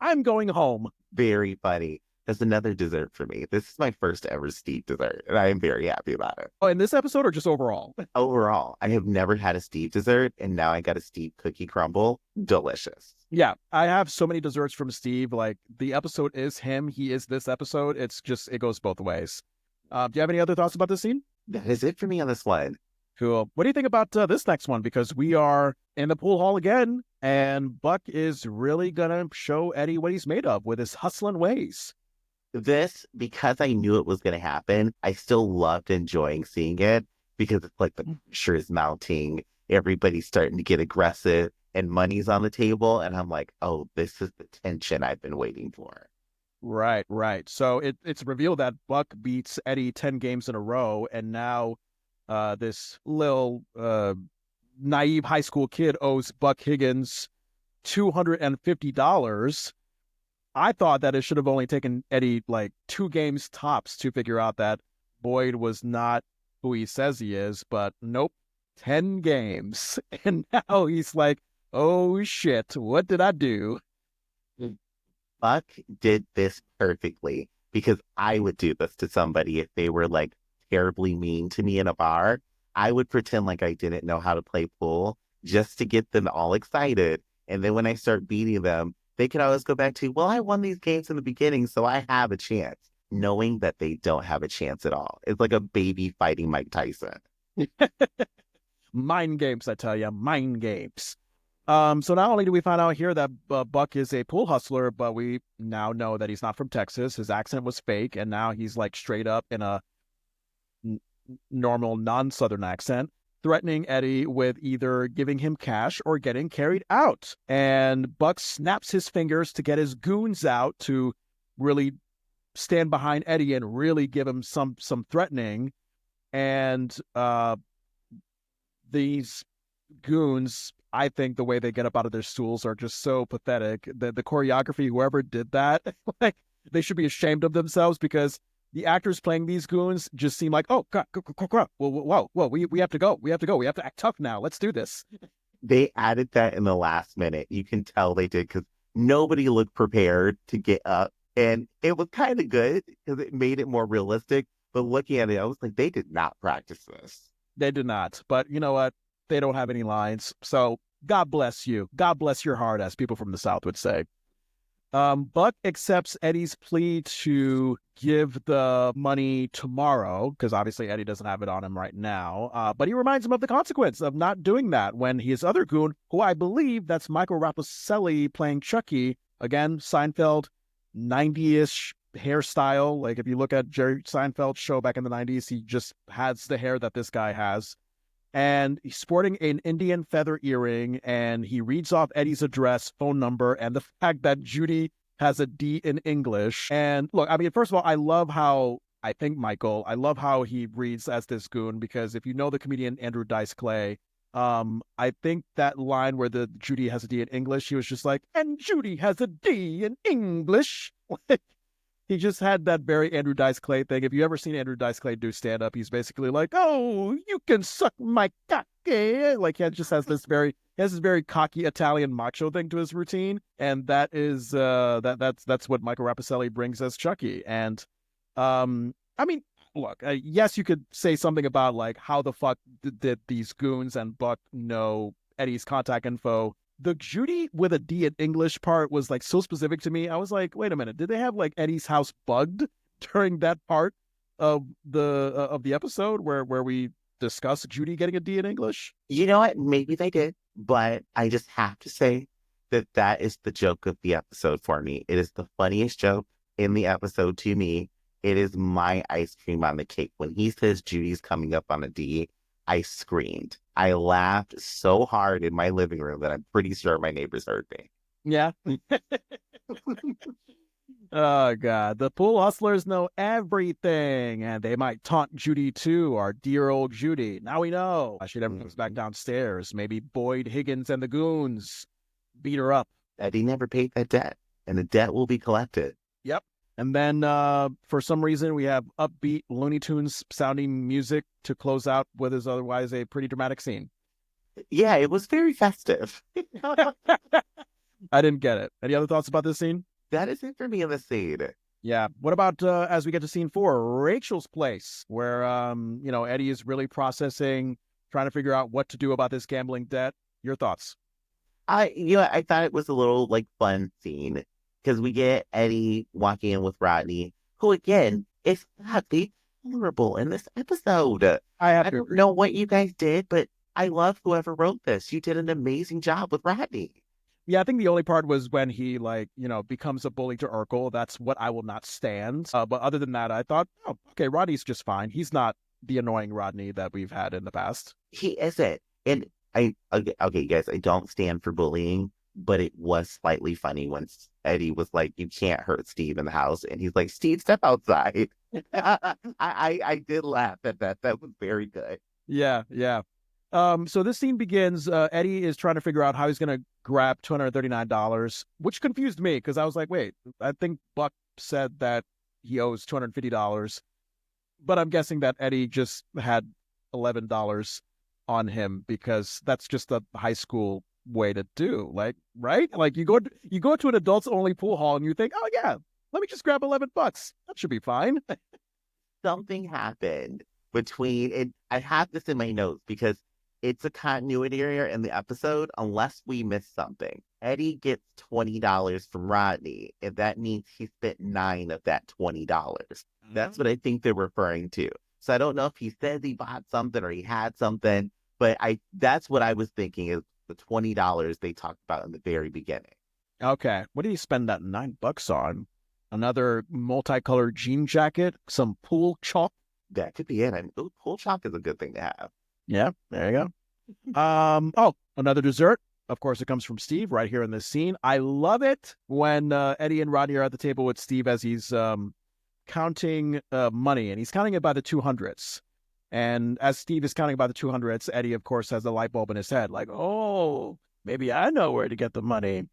I'm going home. Very funny. That's another dessert for me. This is my first ever Steve dessert, and I am very happy about it. Oh, in this episode or just overall? Overall, I have never had a Steve dessert, and now I got a Steve cookie crumble. Delicious. Yeah, I have so many desserts from Steve. Like, the episode is him. He is this episode. It's just, it goes both ways. Do you have any other thoughts about this scene? That is it for me on this one. Cool. What do you think about this next one? Because we are in the pool hall again, and Buck is really going to show Eddie what he's made of with his hustling ways. This, because I knew it was going to happen, I still loved enjoying seeing it because it's like the pressure is mounting. Everybody's starting to get aggressive and money's on the table. And I'm like, oh, this is the tension I've been waiting for. Right, right. So it's revealed that Buck beats Eddie 10 games in a row. And now this little naive high school kid owes Buck Higgins $250. I thought that it should have only taken Eddie like 2 games tops to figure out that Boyd was not who he says he is, but nope, 10 games. And now he's like, oh shit, what did I do? Buck did this perfectly because I would do this to somebody if they were like terribly mean to me in a bar. I would pretend like I didn't know how to play pool just to get them all excited. And then when I start beating them, they can always go back to, well, I won these games in the beginning, so I have a chance, knowing that they don't have a chance at all. It's like a baby fighting Mike Tyson. Mind games, I tell you, mind games. So not only do we find out here that Buck is a pool hustler, but we now know that he's not from Texas. His accent was fake, and now he's like straight up in a normal non-Southern accent, threatening Eddie with either giving him cash or getting carried out. And Buck snaps his fingers to get his goons out to really stand behind Eddie and really give him some threatening. And these goons, I think the way they get up out of their stools are just so pathetic. The choreography, whoever did that, like, they should be ashamed of themselves, because the actors playing these goons just seem like, oh, God, whoa, we have to go. We have to act tough now. Let's do this. They added that in the last minute. You can tell they did because nobody looked prepared to get up. And it was kind of good because it made it more realistic. But looking at it, I was like, they did not practice this. They did not. But you know what? They don't have any lines. So God bless you. God bless your heart, as people from the South would say. Buck accepts Eddie's plea to give the money tomorrow, because obviously Eddie doesn't have it on him right now. But he reminds him of the consequence of not doing that when his other goon, who I believe that's Michael Rapacelli playing Chucky, again, Seinfeld, 90-ish hairstyle. Like, if you look at Jerry Seinfeld's show back in the 90s, he just has the hair that this guy has. And he's sporting an Indian feather earring, and he reads off Eddie's address, phone number, and the fact that Judy has a D in English. And look, I mean, first of all, I love how he reads as this goon, because if you know the comedian Andrew Dice Clay, I think that line where the Judy has a D in English, he was just like, and Judy has a D in English. He just had that very Andrew Dice Clay thing. If you ever seen Andrew Dice Clay do stand-up, he's basically like, oh, you can suck my cock. Like, he just has this very cocky Italian macho thing to his routine. And that is, that's what Michael Rapacelli brings as Chucky. And, I mean, look, yes, you could say something about, like, how the fuck did these goons and Buck know Eddie's contact info. The Judy with a D in English part was like so specific to me. I was like, wait a minute, did they have like Eddie's house bugged during that part of the episode where we discuss Judy getting a D in English? You know what? Maybe they did. But I just have to say that that is the joke of the episode for me. It is the funniest joke in the episode to me. It is my ice cream on the cake. When he says Judy's coming up on a D, I screamed. I laughed so hard in my living room that I'm pretty sure my neighbors heard me. Yeah. Oh God, the pool hustlers know everything, and they might taunt Judy too, our dear old Judy. Now we know. She never comes back downstairs. Maybe Boyd, Higgins, and the goons beat her up. Eddie never paid that debt, and the debt will be collected. Yep. And then for some reason, we have upbeat Looney Tunes sounding music to close out what is otherwise a pretty dramatic scene. Yeah, it was very festive. I didn't get it. Any other thoughts about this scene? That is it for me in the scene. Yeah. What about as we get to scene 4, Rachel's place, where Eddie is really processing, trying to figure out what to do about this gambling debt. Your thoughts? I thought it was a little like fun scene because we get Eddie walking in with Rodney, who again is sadly horrible in this episode. I don't know what you guys did, but I love whoever wrote this. You did an amazing job with Rodney. Yeah, I think the only part was when he becomes a bully to Urkel. That's what I will not stand. But other than that, I thought, oh, okay, Rodney's just fine. He's not the annoying Rodney that we've had in the past. He isn't. And okay, guys, I don't stand for bullying, but it was slightly funny when Eddie was like, "You can't hurt Steve in the house," and he's like, "Steve, step outside." I did laugh at that. That was very good. Yeah. So this scene begins. Eddie is trying to figure out how he's going to grab $239, which confused me because I was like, wait, I think Buck said that he owes $250, but I'm guessing that Eddie just had $11 on him because that's just a high school way to do, like, right? Like you go to an adults only pool hall and you think, oh yeah, let me just grab $11. That should be fine. Something happened between, and I have this in my notes because it's a continuity error in the episode unless we miss something. Eddie gets $20 from Rodney, and that means he spent $9 of that $20. That's what I think they're referring to. So I don't know if he says he bought something or he had something, but that's what I was thinking is the $20 they talked about in the very beginning. Okay. What did he spend that $9 on? Another multicolored jean jacket? Some pool chalk? That could be it. Pool chalk is a good thing to have. Yeah, there you go. Another dessert. Of course, it comes from Steve right here in this scene. I love it when Eddie and Rodney are at the table with Steve as he's counting money, and he's counting it by the 200s. And as Steve is counting by the 200s, Eddie, of course, has a light bulb in his head, like, oh, maybe I know where to get the money.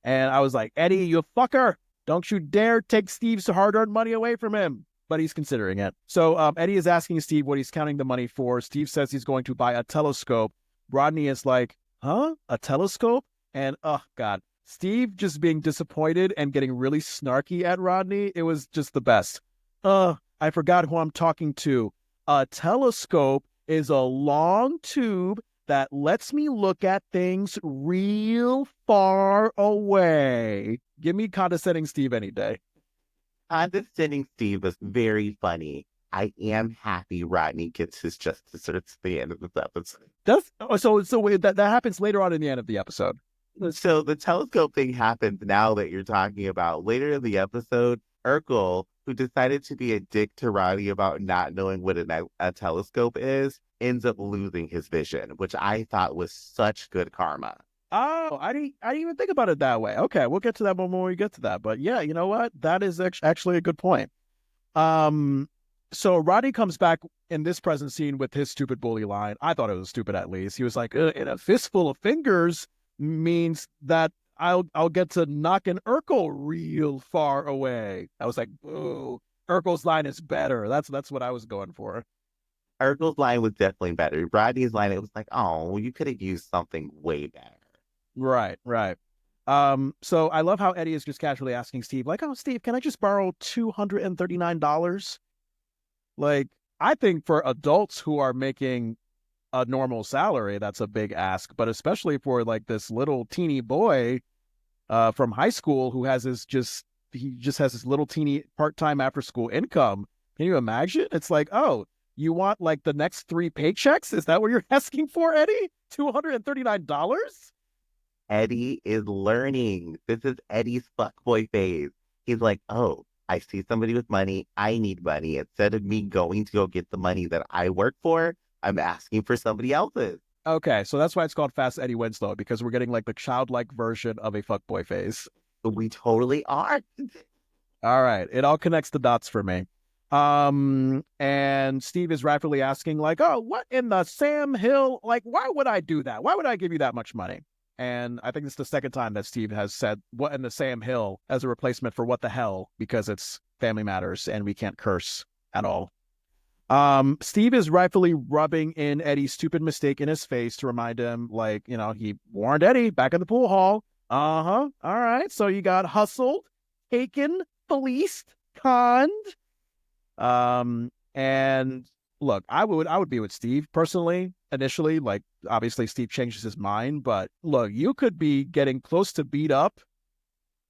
And I was like, Eddie, you fucker, don't you dare take Steve's hard-earned money away from him. But he's considering it. So Eddie is asking Steve what he's counting the money for. Steve says he's going to buy a telescope. Rodney is like, huh? A telescope? And, oh, God. Steve just being disappointed and getting really snarky at Rodney. It was just the best. I forgot who I'm talking to. A telescope is a long tube that lets me look at things real far away. Give me condescending Steve any day. Condescending Steve was very funny. I am happy Rodney gets his just desserts at the end of this episode. So that happens later on in the end of the episode. So the telescope thing happens now that you're talking about. Later in the episode, Urkel, who decided to be a dick to Rodney about not knowing what a telescope is, ends up losing his vision, which I thought was such good karma. Oh, I didn't even think about it that way. Okay, we'll get to that when we get to that. But yeah, you know what? That is actually a good point. So Rodney comes back in this present scene with his stupid bully line. I thought it was stupid at least. He was like, "In a fistful of fingers means that I'll get to knock an Urkel real far away." I was like, "Boo! Urkel's line is better." That's what I was going for. Urkel's line was definitely better. Rodney's line, it was like, "Oh, you could have used something way better." Right. So I love how Eddie is just casually asking Steve, like, "Oh, Steve, can I just borrow $239? Like, I think for adults who are making a normal salary, that's a big ask, but especially for like this little teeny boy from high school who has he just has this little teeny part-time after school income. Can you imagine? It's like, oh, You want like the next 3 paychecks? Is that what you're asking for, Eddie? $239? Eddie is learning. This is Eddie's fuckboy phase. He's like, oh, I see somebody with money. I need money. Instead of me going to go get the money that I work for, I'm asking for somebody else's. Okay, so that's why it's called Fast Eddie Winslow, because we're getting like the childlike version of a fuckboy phase. We totally are. All right, it all connects the dots for me. And Steve is rapidly asking, like, oh, what in the Sam Hill? Like, why would I do that? Why would I give you that much money? And I think it's the second time that Steve has said what in the Sam Hill as a replacement for what the hell, because it's Family Matters and we can't curse at all. Steve is rightfully rubbing in Eddie's stupid mistake in his face to remind him, like, you know, he warned Eddie back in the pool hall. Uh-huh. All right. So you got hustled, taken, policed, conned. And look, I would be with Steve personally, initially. Like, obviously Steve changes his mind, but look, you could be getting close to beat up,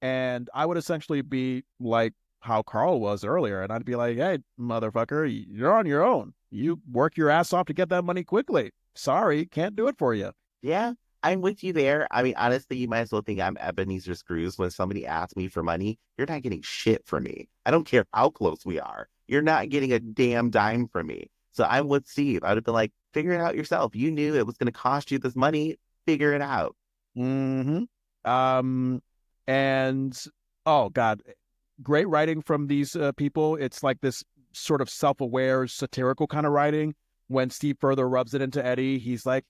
and I would essentially be like how Carl was earlier, and I'd be like, hey, motherfucker, you're on your own. You work your ass off to get that money quickly. Sorry, can't do it for you. Yeah, I'm with you there. I mean, honestly, you might as well think I'm Ebenezer Scrooge when somebody asks me for money. You're not getting shit from me. I don't care how close we are. You're not getting a damn dime from me. So I'm with Steve. I'd have been like, figure it out yourself. You knew it was going to cost you this money. Figure it out. Mm-hmm. And oh God, great writing from these people. It's like this sort of self-aware, satirical kind of writing. When Steve further rubs it into Eddie, he's like,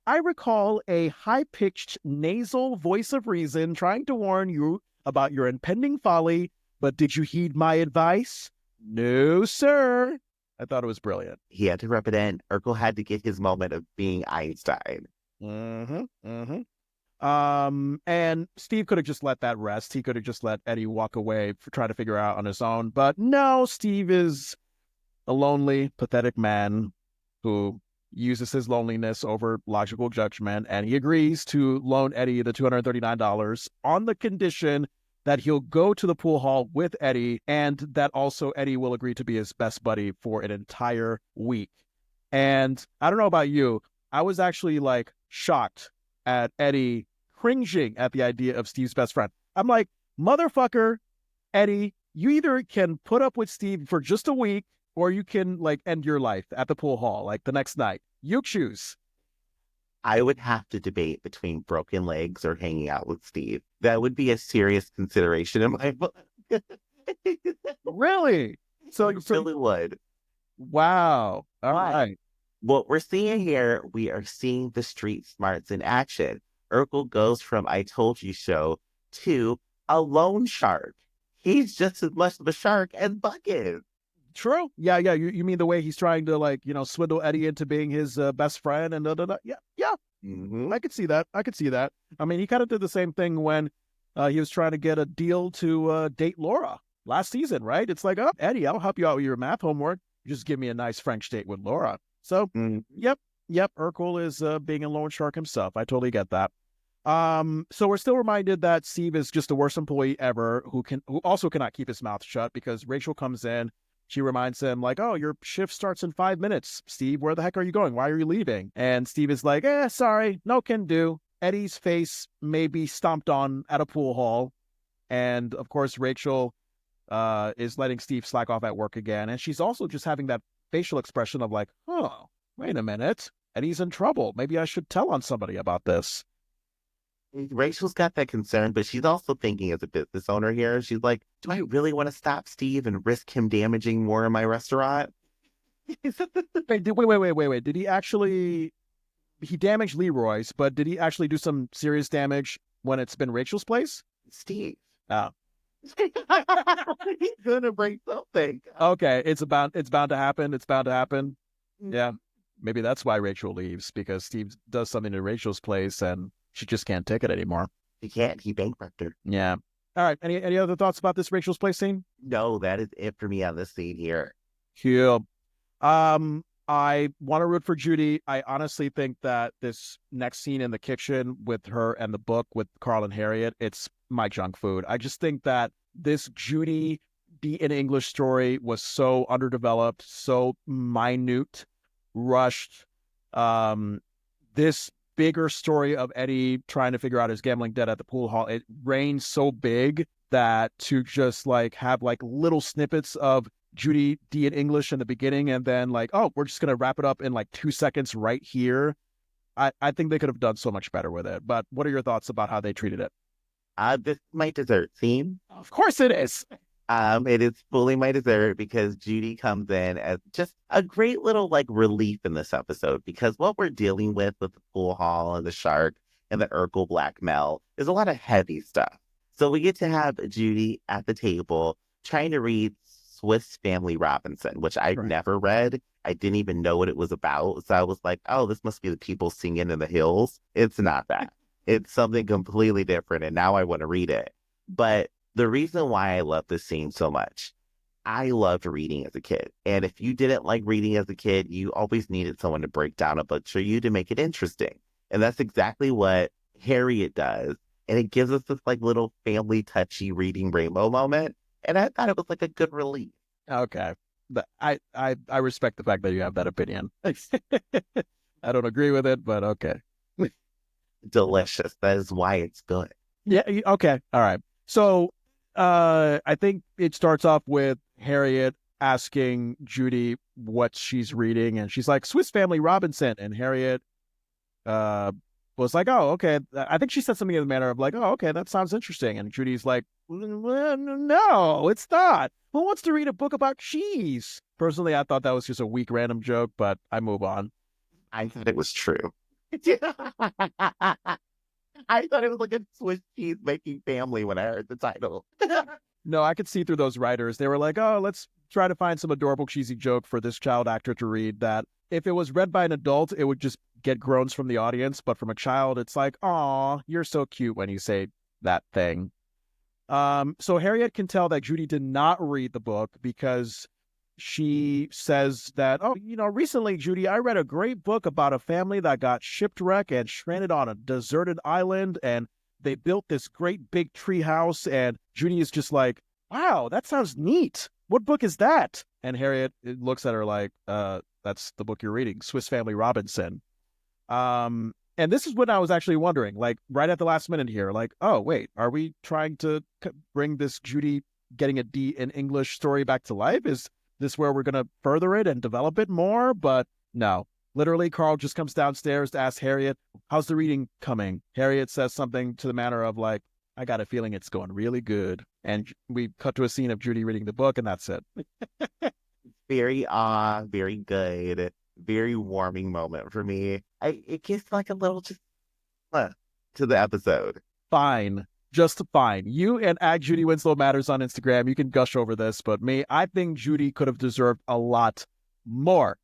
I recall a high-pitched nasal voice of reason trying to warn you about your impending folly, but did you heed my advice? No, sir. I thought it was brilliant. He had to rub it in. Urkel had to get his moment of being Einstein. Mm-hmm. Mm-hmm. And Steve could have just let that rest. He could have just let Eddie walk away for trying to figure out on his own. But no, Steve is a lonely, pathetic man who uses his loneliness over logical judgment, and he agrees to loan Eddie the $239 on the condition that he'll go to the pool hall with Eddie, and that also Eddie will agree to be his best buddy for an entire week. And I don't know about you, I was actually like shocked at Eddie cringing at the idea of Steve's best friend. I'm like, motherfucker, Eddie, you either can put up with Steve for just a week, or you can like end your life at the pool hall like the next night. You choose. I would have to debate between broken legs or hanging out with Steve. That would be a serious consideration in my book. Really? So it really would. Wow. All right. What we're seeing here, we are seeing the street smarts in action. Urkel goes from I told you so to a loan shark. He's just as much of a shark as Buck is. True. Yeah. You mean the way he's trying to like, you know, swindle Eddie into being his best friend and Yeah. Mm-hmm. I could see that. I mean, he kind of did the same thing when he was trying to get a deal to date Laura last season, right? It's like, oh, Eddie, I'll help you out with your math homework. Just give me a nice French date with Laura. So, Yep. Urkel is being a loan shark himself. I totally get that. So we're still reminded that Steve is just the worst employee ever, who also cannot keep his mouth shut, because Rachel comes in. She reminds him, like, oh, your shift starts in 5 minutes. Steve, where the heck are you going? Why are you leaving? And Steve is like, sorry, no can do. Eddie's face may be stomped on at a pool hall. And of course, Rachel is letting Steve slack off at work again. And she's also just having that facial expression of like, oh, wait a minute. Eddie's in trouble. Maybe I should tell on somebody about this. Rachel's got that concern, but she's also thinking as a business owner here. She's like, do I really want to stop Steve and risk him damaging more in my restaurant? Wait. Did he actually, he damaged Leroy's, but did he actually do some serious damage when it's been Rachel's place? Steve. Oh. He's gonna break something. Okay, it's bound to happen. It's bound to happen. Yeah. Maybe that's why Rachel leaves, because Steve does something to Rachel's place and she just can't take it anymore. He can't. He bankrupted her. Yeah. All right. Any other thoughts about this Rachel's place scene? No, that is it for me on this scene here. Cool. I want to root for Judy. I honestly think that this next scene in the kitchen with her and the book with Carl and Harriet, it's my junk food. I just think that this Judy in English story was so underdeveloped, so minute, rushed. This bigger story of Eddie trying to figure out his gambling debt at the pool hall, it reigns so big that to just like have like little snippets of Judy D in English in the beginning and then like, oh, we're just gonna wrap it up in like 2 seconds right here. I think they could have done so much better with it. But what are your thoughts about how they treated it? This is my dessert theme. Of course it is. It is fully my dessert because Judy comes in as just a great little like relief in this episode because what we're dealing with the pool hall and the shark and the Urkel blackmail is a lot of heavy stuff. So we get to have Judy at the table trying to read Swiss Family Robinson, which I've never read. I didn't even know what it was about. So I was like, oh, this must be the people singing in the hills. It's not that. It's something completely different. And now I want to read it. But the reason why I love this scene so much, I loved reading as a kid. And if you didn't like reading as a kid, you always needed someone to break down a book for you to make it interesting. And that's exactly what Harriet does. And it gives us this like little family touchy reading rainbow moment. And I thought it was like a good relief. Okay. But I respect the fact that you have that opinion. I don't agree with it, but okay. Delicious. That is why it's good. Yeah. Okay. All right. So I think it starts off with Harriet asking Judy what she's reading, and she's like, Swiss Family Robinson. And Harriet was like, oh, okay. I think she said something in the manner of like, oh, okay, that sounds interesting. And Judy's like, no, it's not. Who wants to read a book about cheese? Personally, I thought that was just a weak random joke, but I move on. I thought it was true. I thought it was like a Swiss cheese making family when I heard the title. No, I could see through those writers. They were like, oh, let's try to find some adorable cheesy joke for this child actor to read that if it was read by an adult, it would just get groans from the audience. But from a child, it's like, aw, you're so cute when you say that thing. So Harriet can tell that Judy did not read the book because she says that, oh, recently, Judy, I read a great book about a family that got shipwrecked and stranded on a deserted island, and they built this great big tree house. And Judy is just like, wow, that sounds neat. What book is that? And Harriet looks at her like, that's the book you're reading, Swiss Family Robinson. And this is what I was actually wondering, like right at the last minute here, like, oh, wait, are we trying to bring this Judy getting a D in English story back to life? Is this where we're going to further it and develop it more? But no, literally, Carl just comes downstairs to ask Harriet, how's the reading coming? Harriet says something to the manner of like, I got a feeling it's going really good. And we cut to a scene of Judy reading the book, and that's it. Very very good, very warming moment for me. It gives like a little just to the episode. Fine. Just fine. You and @Judy Winslow Matters on Instagram. You can gush over this, but me, I think Judy could have deserved a lot more.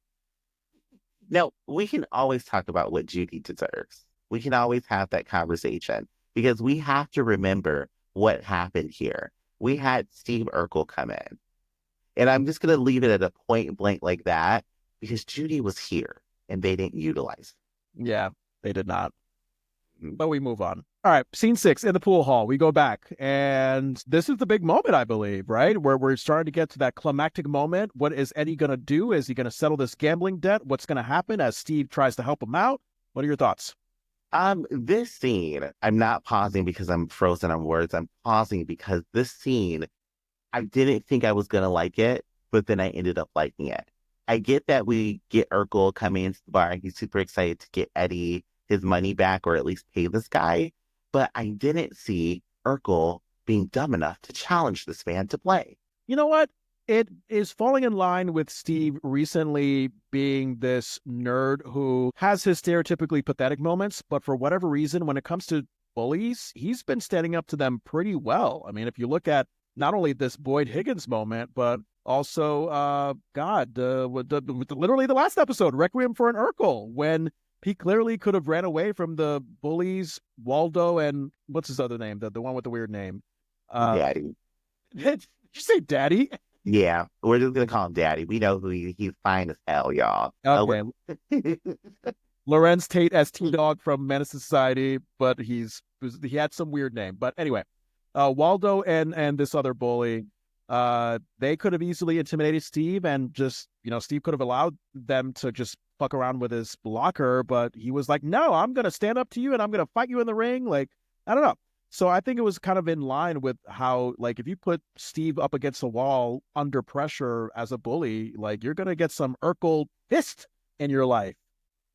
Now, we can always talk about what Judy deserves. We can always have that conversation because we have to remember what happened here. We had Steve Urkel come in. And I'm just going to leave it at a point blank like that because Judy was here and they didn't utilize it. Yeah, they did not. But we move on. All right, scene 6 in the pool hall. We go back, and this is the big moment, I believe, right? Where we're starting to get to that climactic moment. What is Eddie going to do? Is he going to settle this gambling debt? What's going to happen as Steve tries to help him out? What are your thoughts? This scene, I'm not pausing because I'm frozen on words. I'm pausing because this scene, I didn't think I was going to like it, but then I ended up liking it. I get that we get Urkel coming into the bar and he's super excited to get Eddie his money back or at least pay this guy. But I didn't see Urkel being dumb enough to challenge this man to play. You know what? It is falling in line with Steve recently being this nerd who has his stereotypically pathetic moments, but for whatever reason, when it comes to bullies, he's been standing up to them pretty well. I mean, if you look at not only this Boyd Higgins moment, but also, literally the last episode, Requiem for an Urkel, when he clearly could have ran away from the bullies, Waldo, and what's his other name? The one with the weird name. Daddy. Did you say Daddy? Yeah, we're just going to call him Daddy. We know who he's fine as hell, y'all. Okay. Lorenz Tate as T-Dog from Menace to Society, but he had some weird name. But anyway, Waldo and this other bully, They could have easily intimidated Steve and just, Steve could have allowed them to just fuck around with his locker, but he was like, no, I'm going to stand up to you and I'm going to fight you in the ring. Like, I don't know. So I think it was kind of in line with how, like, if you put Steve up against a wall under pressure as a bully, like, you're going to get some Urkel fist in your life.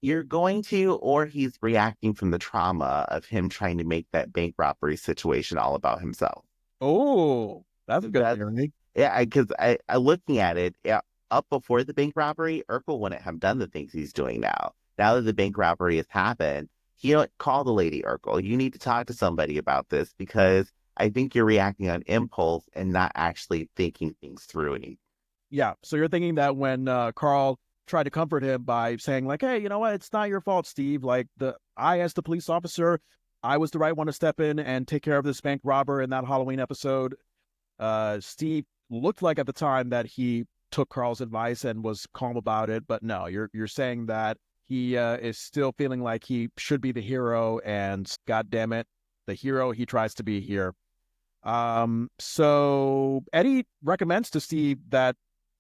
You're going to, or he's reacting from the trauma of him trying to make that bank robbery situation all about himself. Oh, that's a good theory. Yeah, because I looking at it, up before the bank robbery, Urkel wouldn't have done the things he's doing now. Now that the bank robbery has happened, he don't call the lady Urkel. You need to talk to somebody about this because I think you're reacting on impulse and not actually thinking things through. Yeah, so you're thinking that when Carl tried to comfort him by saying, like, hey, you know what? It's not your fault, Steve. Like, I, as the police officer, I was the right one to step in and take care of this bank robber in that Halloween episode. Steve looked like at the time that he took Carl's advice and was calm about it, but no, you're saying that he is still feeling like he should be the hero, and God damn it, the hero he tries to be here. So Eddie recommends to Steve that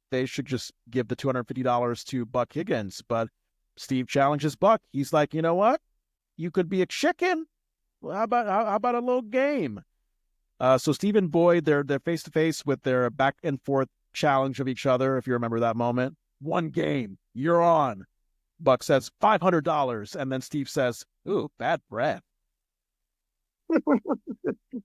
they should just give the $250 to Buck Higgins, but Steve challenges Buck. He's like, you know what? You could be a chicken. Well, how about a little game? So Steve and Boyd, they're face to face with their back and forth challenge of each other. If you remember that moment, one game, you're on. Buck says $500, and then Steve says, "Ooh, bad breath."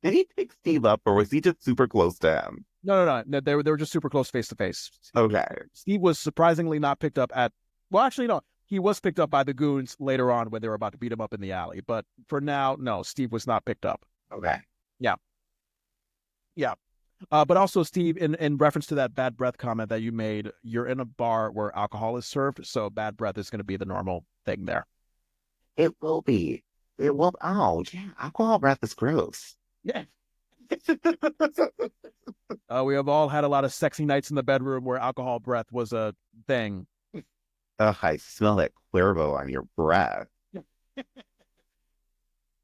Did he pick Steve up, or was he just super close to him? No. They were just super close face to face. Okay. Steve was surprisingly not picked up at. Well, actually, no. He was picked up by the goons later on when they were about to beat him up in the alley. But for now, no, Steve was not picked up. Okay. Yeah. But also, Steve, in reference to that bad breath comment that you made, you're in a bar where alcohol is served, so bad breath is going to be the normal thing there. It will be. It will. Oh, yeah. Alcohol breath is gross. Yeah. We have all had a lot of sexy nights in the bedroom where alcohol breath was a thing. Ugh, I smell that Cuervo on your breath.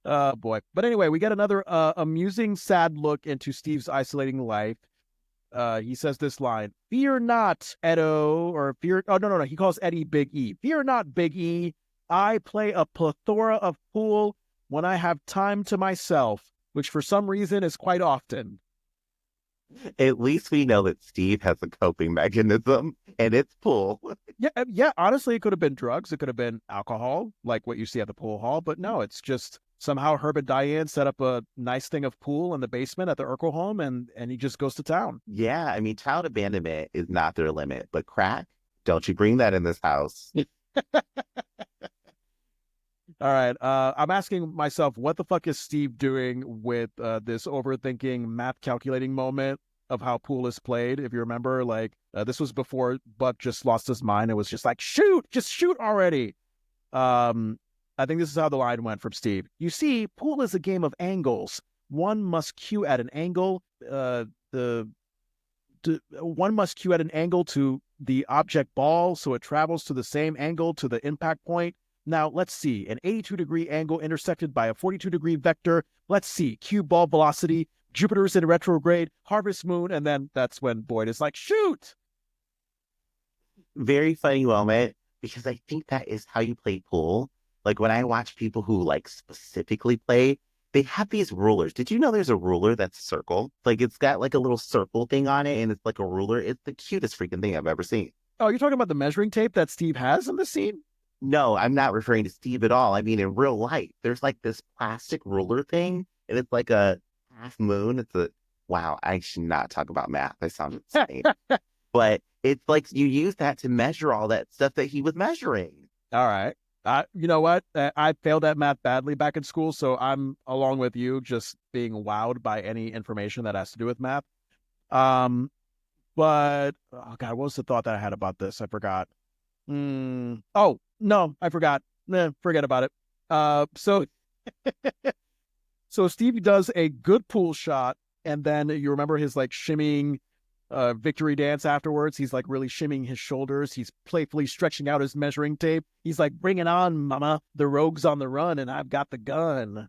Oh, boy. But anyway, we get another amusing, sad look into Steve's isolating life. He says this line, "Fear not, Edo," or fear. Oh, no. He calls Eddie Big E. "Fear not, Big E. I play a plethora of pool when I have time to myself," which for some reason is quite often. At least we know that Steve has a coping mechanism, and it's pool. Yeah. Honestly, it could have been drugs. It could have been alcohol, like what you see at the pool hall. But no, it's just somehow Herb and Diane set up a nice thing of pool in the basement at the Urkel home, and he just goes to town. Yeah, I mean, child abandonment is not their limit, but crack, don't you bring that in this house. All right. I'm asking myself, what the fuck is Steve doing with this overthinking, math calculating moment of how pool is played? If you remember, like, this was before Buck just lost his mind. It was just like, just shoot already. I think this is how the line went from Steve. "You see, pool is a game of angles. One must cue at an angle. One must cue at an angle to the object ball, so it travels to the same angle to the impact point. Now, let's see, an 82-degree angle intersected by a 42-degree vector. Let's see, cue ball velocity, Jupiter's in retrograde, harvest moon," and then that's when Boyd is like, "Shoot!" Very funny moment, because I think that is how you play pool. Like, when I watch people who, like, specifically play, they have these rulers. Did you know there's a ruler that's circle? Like, it's got, like, a little circle thing on it, and it's like a ruler. It's the cutest freaking thing I've ever seen. Oh, you're talking about the measuring tape that Steve has in the scene? No, I'm not referring to Steve at all. I mean, in real life, there's like this plastic ruler thing, and it's like a half moon. Wow, I should not talk about math. I sound insane. But it's like you use that to measure all that stuff that he was measuring. All right. You know what? I failed at math badly back in school, so I'm along with you, just being wowed by any information that has to do with math. But oh God, what was the thought that I had about this? I forgot. Oh no, I forgot. Forget about it. So Steve does a good pool shot, and then you remember his like shimmying victory dance afterwards. He's like really shimmying his shoulders. He's playfully stretching out his measuring tape. He's like, "Bring it on, mama. The rogue's on the run, and I've got the gun."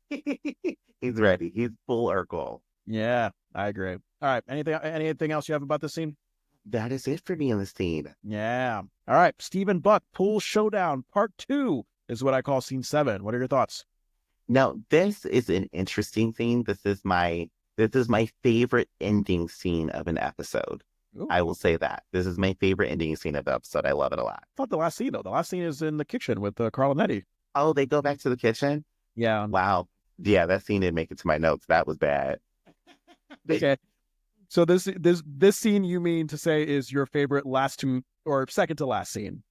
He's ready. He's full Urkel. Yeah, I agree. All right. Anything else you have about this scene? That is it for me in the scene. Yeah. All right. Steve and Buck pool showdown part 2 is what I call scene 7. What are your thoughts? Now, this is an interesting scene. This is my favorite ending scene of an episode. Ooh. I will say that. This is my favorite ending scene of the episode. I love it a lot. I thought the last scene, though. The last scene is in the kitchen with Carl and Eddie. Oh, they go back to the kitchen? Yeah. Wow. Yeah, that scene didn't make it to my notes. That was bad. Okay. So this scene, you mean to say, is your favorite last two or second to last scene?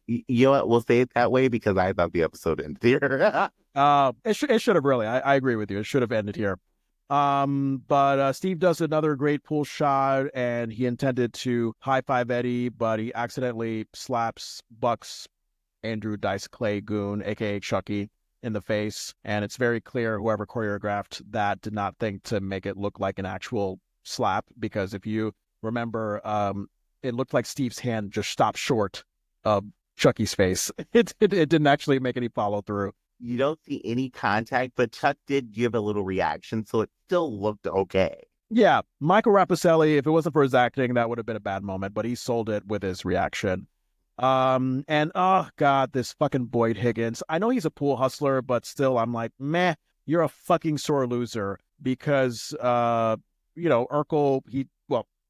You know what? We'll say it that way because I thought the episode ended here. It should have really. I agree with you. It should have ended here. But Steve does another great pull shot, and he intended to high five Eddie, but he accidentally slaps Buck's Andrew Dice Clay goon, aka Chucky, in the face. And it's very clear whoever choreographed that did not think to make it look like an actual slap, because if you remember, it looked like Steve's hand just stopped short of Chucky's face. It didn't actually make any follow through. You don't see any contact, but Chuck did give a little reaction, so it still looked okay. Yeah, Michael Rapicelli, if it wasn't for his acting, that would have been a bad moment, but he sold it with his reaction. And oh God, this fucking Boyd Higgins. I know he's a pool hustler, but still I'm like, meh, you're a fucking sore loser because Urkel,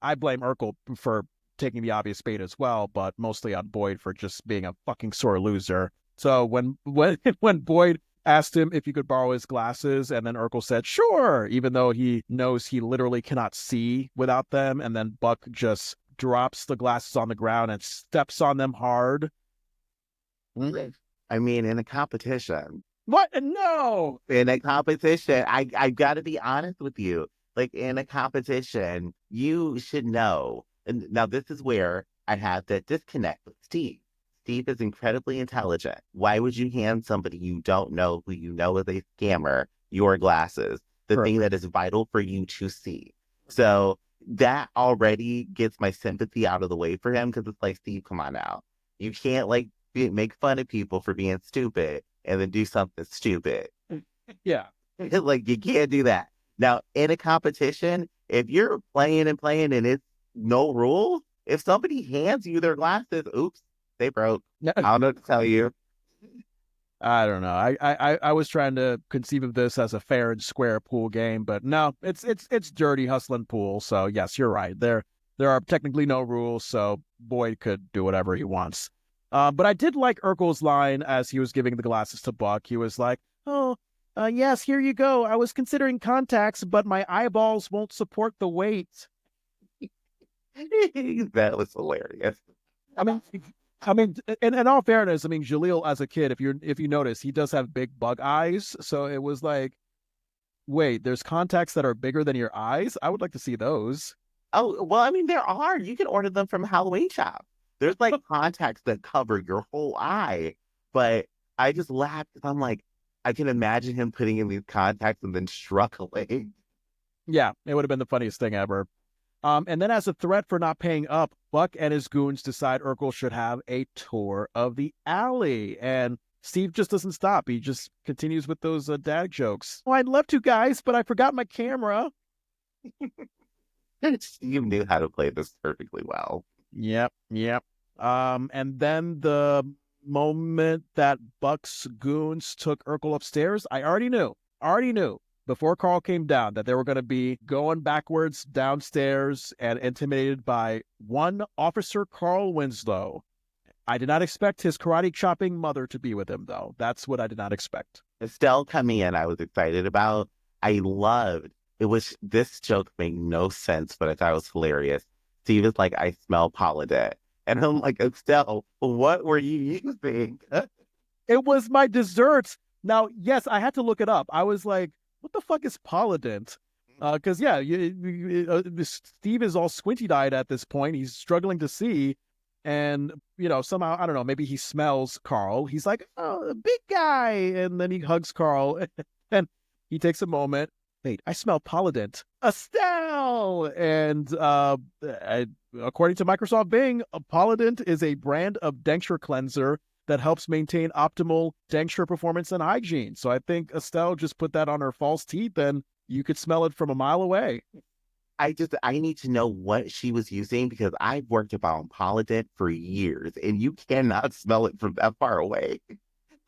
I blame Urkel for taking the obvious bait as well, but mostly on Boyd for just being a fucking sore loser. So when Boyd asked him if he could borrow his glasses, and then Urkel said, sure, even though he knows he literally cannot see without them, and then Buck just drops the glasses on the ground and steps on them hard. I mean, in a competition. What? No! In a competition, I got to be honest with you. Like, in a competition, you should know. And now this is where I have to disconnect with Steve. Steve is incredibly intelligent. Why would you hand somebody you don't know, who you know is a scammer, your glasses, the thing that is vital for you to see? So that already gets my sympathy out of the way for him, because it's like, Steve, come on now. You can't make fun of people for being stupid and then do something stupid. Yeah. Like, you can't do that. Now, in a competition, if you're playing and it's no rules, if somebody hands you their glasses, oops, they broke. I don't know what to tell you. I don't know. I was trying to conceive of this as a fair and square pool game, but no, it's dirty hustling pool. So yes, you're right. There are technically no rules, so Boyd could do whatever he wants. But I did like Urkel's line as he was giving the glasses to Buck. He was like, "Oh, yes, here you go. I was considering contacts, but my eyeballs won't support the weight." That was hilarious. I mean, in all fairness, I mean, Jaleel as a kid, if you notice, he does have big bug eyes. So it was like, wait, there's contacts that are bigger than your eyes? I would like to see those. Oh, well, I mean, there are. You can order them from Halloween shop. There's like contacts that cover your whole eye. But I just laughed because I'm like, I can imagine him putting in these contacts and then struggling. Yeah, it would have been the funniest thing ever. And then as a threat for not paying up, Buck and his goons decide Urkel should have a tour of the alley. And Steve just doesn't stop. He just continues with those dad jokes. Oh, I'd love to, guys, but I forgot my camera. Steve knew how to play this perfectly well. Yep. And then the moment that Buck's goons took Urkel upstairs, I already knew before Carl came down that they were going to be going backwards downstairs and intimidated by one Officer Carl Winslow. I did not expect his karate chopping mother to be with him, though. That's what I did not expect. Estelle coming in, I was excited about. I loved it. This joke made no sense, but I thought it was hilarious. Steve is like, I smell Polident. And I'm like, Estelle, what were you using? It was my dessert. Now, yes, I had to look it up. I was like, what the fuck is Polident? Because, Steve is all squinty-eyed at this point. He's struggling to see. And, somehow, I don't know, maybe he smells Carl. He's like, oh, a big guy. And then he hugs Carl. And he takes a moment. Wait, I smell Polident. Estelle! And according to Microsoft Bing, Polident is a brand of denture cleanser that helps maintain optimal denture performance and hygiene. So I think Estelle just put that on her false teeth and you could smell it from a mile away. I need to know what she was using because I've worked about pollen for years and you cannot smell it from that far away.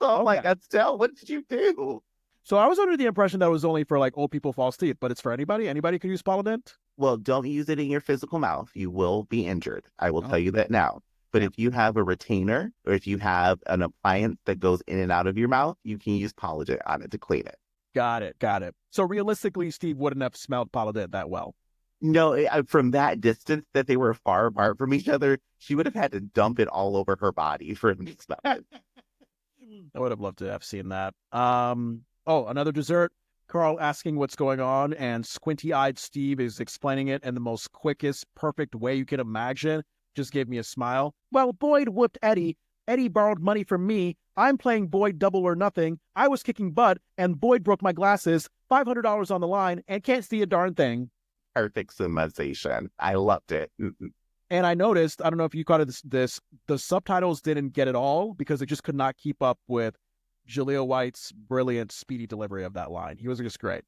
So I'm like, Estelle, what did you do? So I was under the impression that it was only for like old people false teeth, but it's for anybody. Anybody can use Polident. Well, don't use it in your physical mouth. You will be injured. I will Oh, tell you that now. But yeah. if you have a retainer or if you have an appliance that goes in and out of your mouth, you can use Polident on it to clean it. Got it. Got it. So realistically, Steve wouldn't have smelled Polident that well. No, from that distance that they were far apart from each other, she would have had to dump it all over her body for him to smell it. I would have loved to have seen that. Oh, another dessert. Carl asking what's going on, and squinty-eyed Steve is explaining it in the most quickest, perfect way you can imagine. Just gave me a smile. Well, Boyd whooped Eddie. Eddie borrowed money from me. I'm playing Boyd double or nothing. I was kicking butt, and Boyd broke my glasses. $500 on the line, and can't see a darn thing. Perfect summarization. I loved it. And I noticed, I don't know if you caught this, the subtitles didn't get it all because it just could not keep up with Jaleel White's brilliant, speedy delivery of that line. He was just great.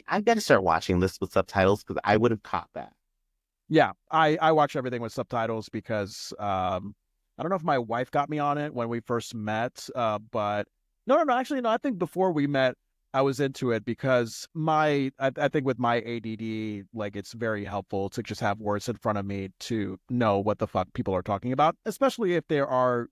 I've got to start watching this with subtitles because I would have caught that. Yeah, I watch everything with subtitles because I don't know if my wife got me on it when we first met, but no, actually, no, I think before we met, I was into it because I think with my ADD, like it's very helpful to just have words in front of me to know what the fuck people are talking about, especially if they are,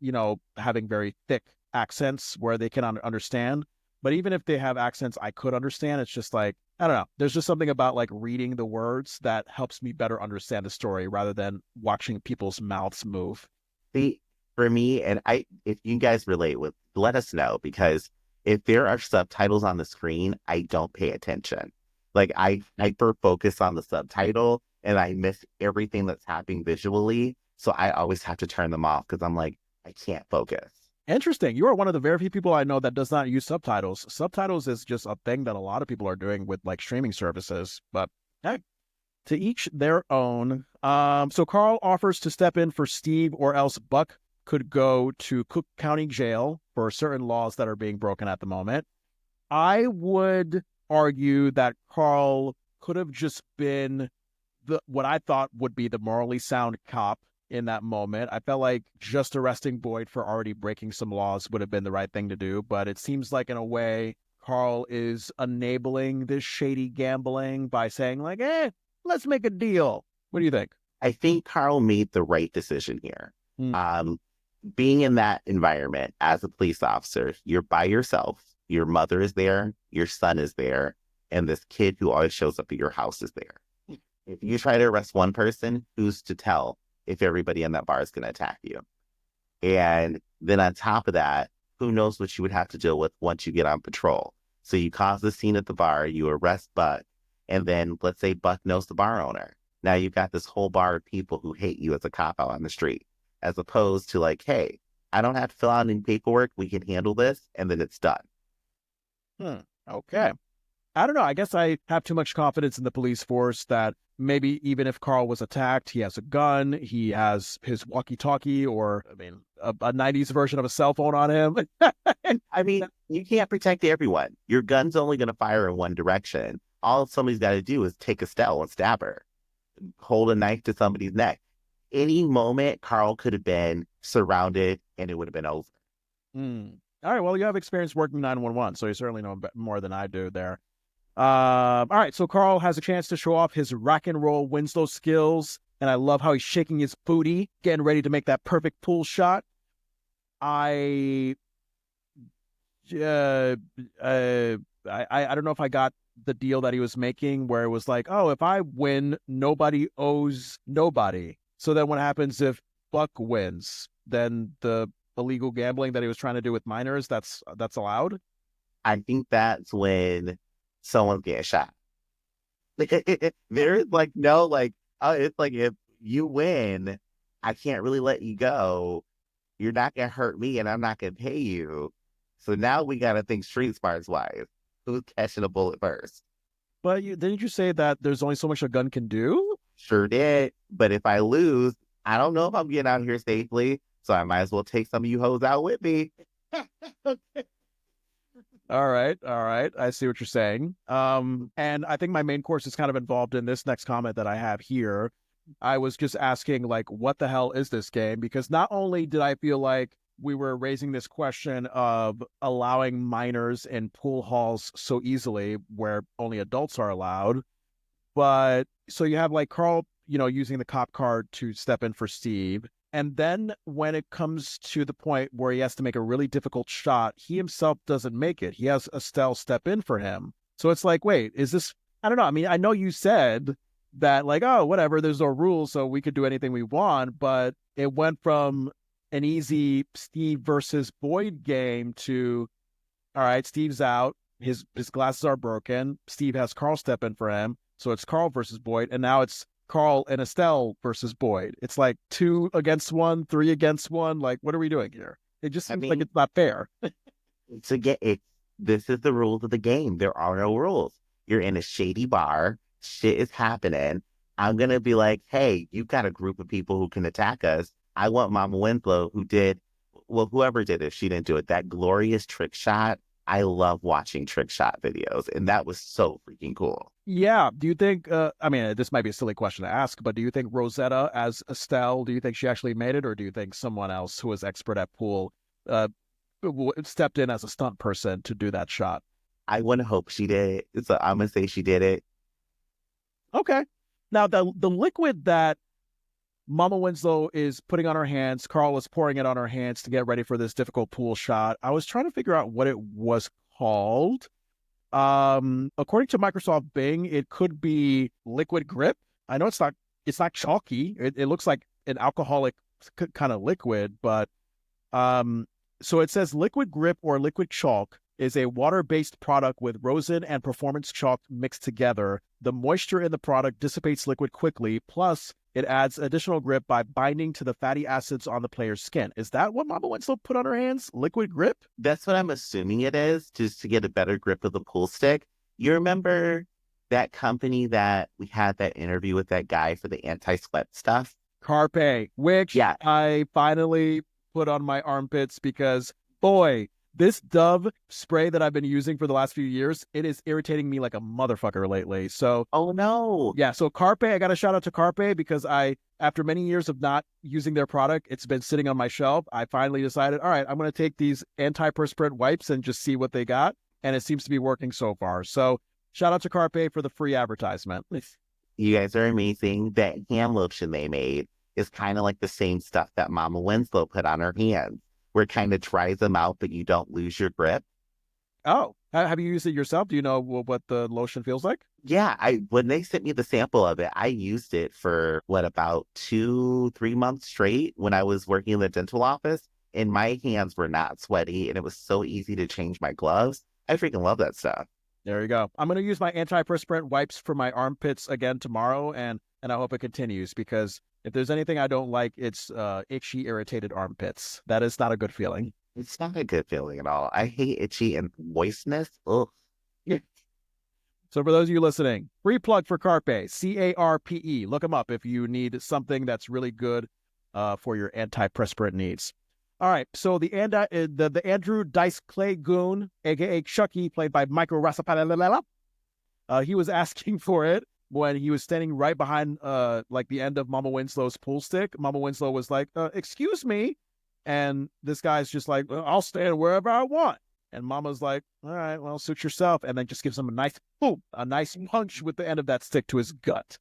having very thick accents where they cannot understand. But even if they have accents I could understand, it's just like, I don't know. There's just something about like reading the words that helps me better understand the story rather than watching people's mouths move. See, for me, and if you guys relate with, let us know because if there are subtitles on the screen, I don't pay attention. Like I hyper focus on the subtitle and I miss everything that's happening visually. So I always have to turn them off because I'm like, I can't focus. Interesting. You are one of the very few people I know that does not use subtitles. Subtitles is just a thing that a lot of people are doing with like streaming services, but hey, to each their own. So Carl offers to step in for Steve, or else Buck could go to Cook County Jail for certain laws that are being broken at the moment. I would argue that Carl could have just been what I thought would be the morally sound cop in that moment. I felt like just arresting Boyd for already breaking some laws would have been the right thing to do, but it seems like in a way Carl is enabling this shady gambling by saying like, let's make a deal. What do you think? I think Carl made the right decision here. Being in that environment as a police officer, you're by yourself. Your mother is there, your son is there, and this kid who always shows up at your house is there. If you try to arrest one person, who's to tell if everybody in that bar is going to attack you? And then on top of that, who knows what you would have to deal with once you get on patrol. So you cause the scene at the bar, you arrest Buck, and then let's say Buck knows the bar owner. Now you've got this whole bar of people who hate you as a cop out on the street, as opposed to like, hey, I don't have to fill out any paperwork. We can handle this, and then it's done. Okay. I don't know. I guess I have too much confidence in the police force that maybe even if Carl was attacked, he has a gun, he has his walkie-talkie, or, I mean, a 90s version of a cell phone on him. I mean, you can't protect everyone. Your gun's only going to fire in one direction. All somebody's got to do is take Estelle and stab her, hold a knife to somebody's neck. Any moment, Carl could have been surrounded and it would have been over. All right. Well, you have experience working 911, so you certainly know more than I do there. All right. So Carl has a chance to show off his rock and roll Winslow skills. And I love how he's shaking his booty, getting ready to make that perfect pool shot. I don't know if I got the deal that he was making where it was like, oh, if I win, nobody owes nobody. So then what happens if Buck wins? Then the illegal gambling that he was trying to do with minors, that's allowed? I think that's when someone's getting shot. There is like no like, oh, it's like if you win, I can't really let you go. You're not gonna hurt me, and I'm not gonna pay you. So now we gotta think street smarts wise. Who's catching a bullet first? But didn't you say that there's only so much a gun can do? Sure did. But if I lose, I don't know if I'm getting out here safely. So I might as well take some of you hoes out with me. Okay. All right, all right. I see what you're saying. And I think my main course is kind of involved in this next comment that I have here. I was just asking, like, what the hell is this game? Because not only did I feel like we were raising this question of allowing minors in pool halls so easily where only adults are allowed, but so you have like Carl, using the cop card to step in for Steve. And then when it comes to the point where he has to make a really difficult shot, he himself doesn't make it. He has Estelle step in for him. So it's like, wait, is this? I don't know. I mean, I know you said that, like, oh, whatever, there's no rules, so we could do anything we want, but it went from an easy Steve versus Boyd game to, all right, Steve's out. His glasses are broken. Steve has Carl step in for him. So it's Carl versus Boyd. And now it's Carl and Estelle versus Boyd. It's like 2 against 1, 3 against 1. Like, what are we doing here? It just I seems like mean, it's not fair. this is the rules of the game. There are no rules. You're in a shady bar. Shit is happening. I'm gonna be like, hey, you've got a group of people who can attack us. I want Mama Winslow, whoever did it, she didn't do it. That glorious trick shot. I love watching trick shot videos, and that was so freaking cool. Yeah. Do you think, I mean, this might be a silly question to ask, but do you think Rosetta as Estelle, do you think she actually made it? Or do you think someone else who was expert at pool uh, stepped in as a stunt person to do that shot? I want to hope she did. So I'm gonna say she did it. Okay. Now, the liquid that Mama Winslow is putting on her hands. Carl is pouring it on her hands to get ready for this difficult pool shot. I was trying to figure out what it was called. According to Microsoft Bing, it could be liquid grip. I know it's not chalky. It looks like an alcoholic kind of liquid, but so it says liquid grip or liquid chalk is a water-based product with rosin and performance chalk mixed together. The moisture in the product dissipates liquid quickly, plus it adds additional grip by binding to the fatty acids on the player's skin. Is that what Mama Winslow put on her hands? Liquid grip? That's what I'm assuming it is, just to get a better grip of the pool stick. You remember that company that we had that interview with that guy for the anti-sweat stuff? Carpe, which Yeah, I finally put on my armpits because, boy, this Dove spray that I've been using for the last few years, it is irritating me like a motherfucker lately. So oh no. yeah, so Carpe, I got to shout out to Carpe because after many years of not using their product, it's been sitting on my shelf. I finally decided, all right, I'm going to take these antiperspirant wipes and just see what they got. And it seems to be working so far. So shout out to Carpe for the free advertisement. You guys are amazing. That hand lotion they made is kind of like the same stuff that Mama Winslow put on her hands, where it kind of dries them out, but you don't lose your grip. Oh, have you used it yourself? Do you know what the lotion feels like? Yeah, I when they sent me the sample of it, I used it for about 2, 3 months straight when I was working in the dental office, and my hands were not sweaty, and it was so easy to change my gloves. I freaking love that stuff. There you go. I'm going to use my antiperspirant wipes for my armpits again tomorrow, and I hope it continues because if there's anything I don't like, it's itchy, irritated armpits. That is not a good feeling. It's not a good feeling at all. I hate itchy and moistness. Ugh. So for those of you listening, free plug for Carpe, Carpe. Look them up if you need something that's really good for your antiperspirant needs. All right, so the Andrew Dice Clay Goon, aka Chucky, played by Michael Rasapalala, he was asking for it when he was standing right behind like the end of Mama Winslow's pool stick. Mama Winslow was like, "Excuse me," and this guy's just like, "I'll stand wherever I want." And Mama's like, "All right, well, suit yourself," and then just gives him a nice boom, a nice punch with the end of that stick to his gut.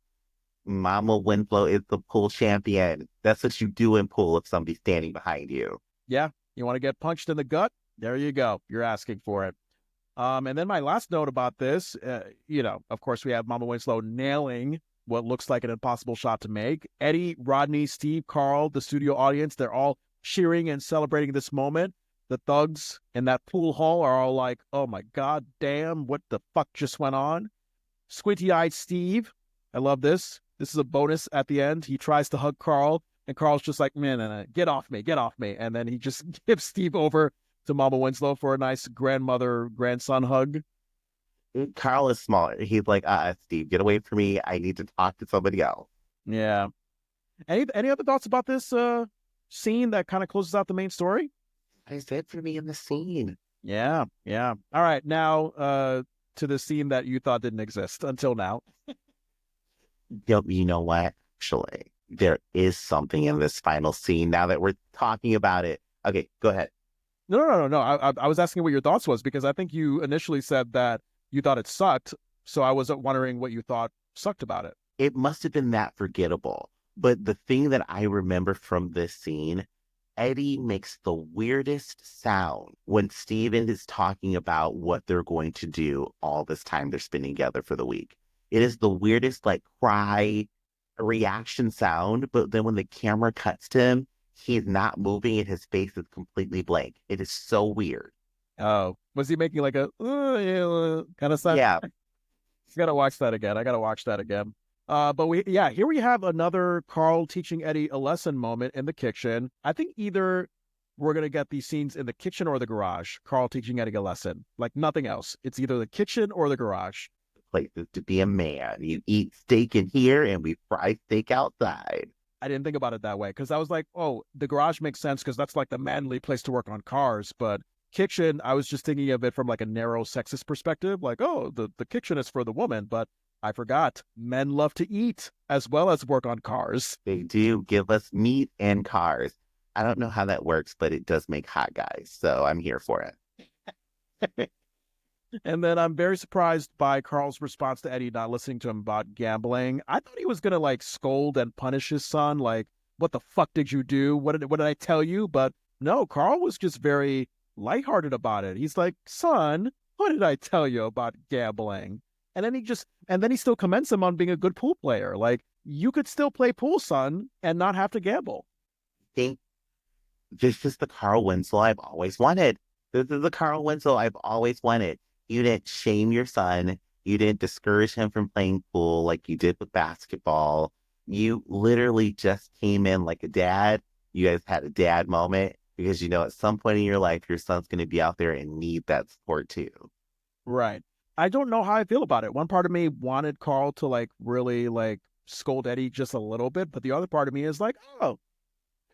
Mama Winslow is the pool champion. That's what you do in pool if somebody's standing behind you. Yeah, you want to get punched in the gut? There you go. You're asking for it. And then my last note about this, of course, we have Mama Winslow nailing what looks like an impossible shot to make. Eddie, Rodney, Steve, Carl, the studio audience, they're all cheering and celebrating this moment. The thugs in that pool hall are all like, oh my God, damn, what the fuck just went on? Squinty-eyed Steve, I love this. This is a bonus at the end. He tries to hug Carl, and Carl's just like, man, get off me, get off me. And then he just gives Steve over to Mama Winslow for a nice grandmother-grandson hug. Carl is smaller. He's like, Steve, get away from me. I need to talk to somebody else. Yeah. Any other thoughts about this scene that kind of closes out the main story? I said for me in the scene. Yeah, yeah. All right, now to the scene that you thought didn't exist until now. You know what? Actually, there is something in this final scene now that we're talking about it. Okay, go ahead. No. I was asking what your thoughts was because I think you initially said that you thought it sucked. So I was wondering what you thought sucked about it. It must have been that forgettable. But the thing that I remember from this scene, Eddie makes the weirdest sound when Steven is talking about what they're going to do all this time they're spending together for the week. It is the weirdest, like, cry reaction sound. But then when the camera cuts to him, he's not moving and his face is completely blank. It is so weird. Oh, was he making like a kind of sound? Yeah, I gotta watch that again. I gotta watch that again. But here we have another Carl teaching Eddie a lesson moment in the kitchen. I think either we're gonna get these scenes in the kitchen or the garage. Carl teaching Eddie a lesson, like nothing else. It's either the kitchen or the garage. places to be a man. You eat steak in here and we fry steak outside. I didn't think about it that way because I was like, oh, the garage makes sense because that's like the manly place to work on cars. But kitchen, I was just thinking of it from like a narrow sexist perspective, like, oh, the kitchen is for the woman. But I forgot men love to eat as well as work on cars. They do give us meat and cars. I don't know how that works, but it does make hot guys. So I'm here for it. And then I'm very surprised by Carl's response to Eddie not listening to him about gambling. I thought he was gonna like scold and punish his son, like, what the fuck did you do? What did I tell you? But no, Carl was just very lighthearted about it. He's like, son, what did I tell you about gambling? And then he still commends him on being a good pool player. Like, you could still play pool, son, and not have to gamble. Think this is the Carl Winslow I've always wanted. This is the Carl Winslow I've always wanted. You didn't shame your son. You didn't discourage him from playing pool like you did with basketball. You literally just came in like a dad. You guys had a dad moment because you know at some point in your life your son's going to be out there and need that support too. Right. I don't know how I feel about it. One part of me wanted Carl to like really like scold Eddie just a little bit, but the other part of me is like, oh,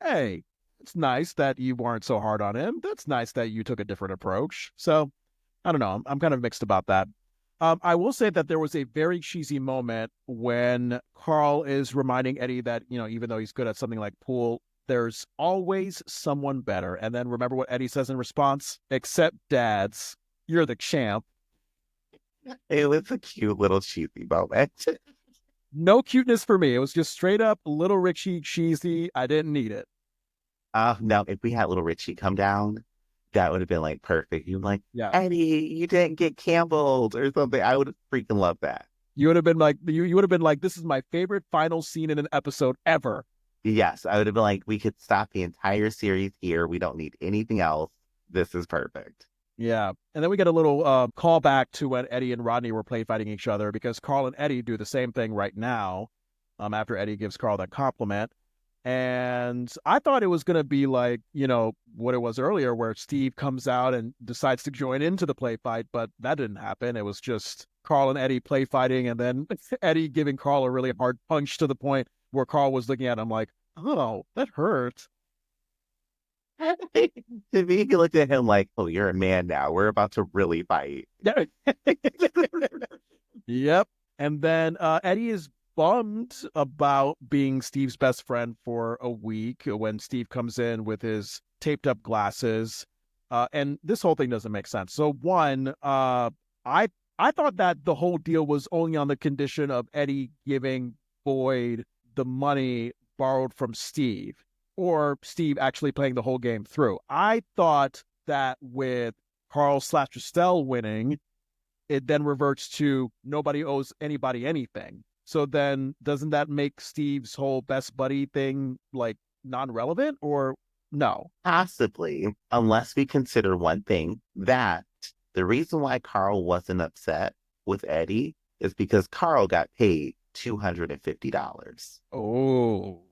hey, it's nice that you weren't so hard on him. That's nice that you took a different approach. So I don't know. I'm kind of mixed about that. I will say that there was a very cheesy moment when Carl is reminding Eddie that, you know, even though he's good at something like pool, there's always someone better. And then remember what Eddie says in response? Except dads, you're the champ. It was a cute little cheesy moment. No cuteness for me. It was just straight up little Richie cheesy. I didn't need it. Now, if we had little Richie come down, that would have been like perfect. You're like, Yeah. Eddie, you didn't get Campbelled or something. I would have freaking loved that. You would have been like, you would have been like, this is my favorite final scene in an episode ever. Yes, I would have been like, we could stop the entire series here. We don't need anything else. This is perfect. Yeah. And then we get a little callback to when Eddie and Rodney were play fighting each other because Carl and Eddie do the same thing right now after Eddie gives Carl that compliment. And I thought it was going to be like, you know, what it was earlier where Steve comes out and decides to join into the play fight, but that didn't happen. It was just Carl and Eddie play fighting and then Eddie giving Carl a really hard punch to the point where Carl was looking at him like, oh, that hurt. To me, he looked at him like, oh, you're a man now. We're about to really fight. Yep. And then Eddie is bummed about being Steve's best friend for a week when Steve comes in with his taped up glasses. And this whole thing doesn't make sense. So one, I thought that the whole deal was only on the condition of Eddie giving Boyd the money borrowed from Steve, or Steve actually playing the whole game through. I thought that with Carl / Estelle winning, it then reverts to nobody owes anybody anything. So then doesn't that make Steve's whole best buddy thing like non-relevant or no? Possibly, unless we consider one thing, that the reason why Carl wasn't upset with Eddie is because Carl got paid $250. Oh.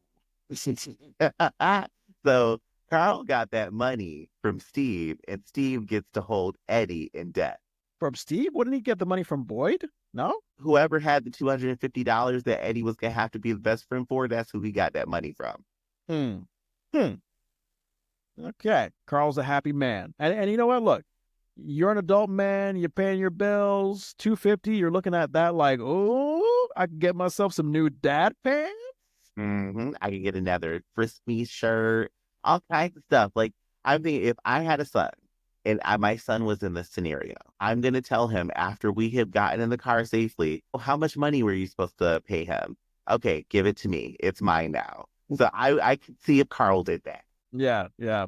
So Carl got that money from Steve, and Steve gets to hold Eddie in debt. From Steve? Wouldn't he get the money from Boyd? No? Whoever had the $250 that Eddie was going to have to be the best friend for, that's who he got that money from. Hmm. Okay. Carl's a happy man. And you know what? Look, you're an adult man, you're paying your bills, $250, you're looking at that like, oh, I can get myself some new dad pants. I can get another frisbee shirt, all kinds of stuff. Like, I'm thinking if I had a son and my son was in this scenario, I'm going to tell him after we have gotten in the car safely, "Oh, how much money were you supposed to pay him? Okay, give it to me. It's mine now." So I could see if Carl did that. Yeah, yeah.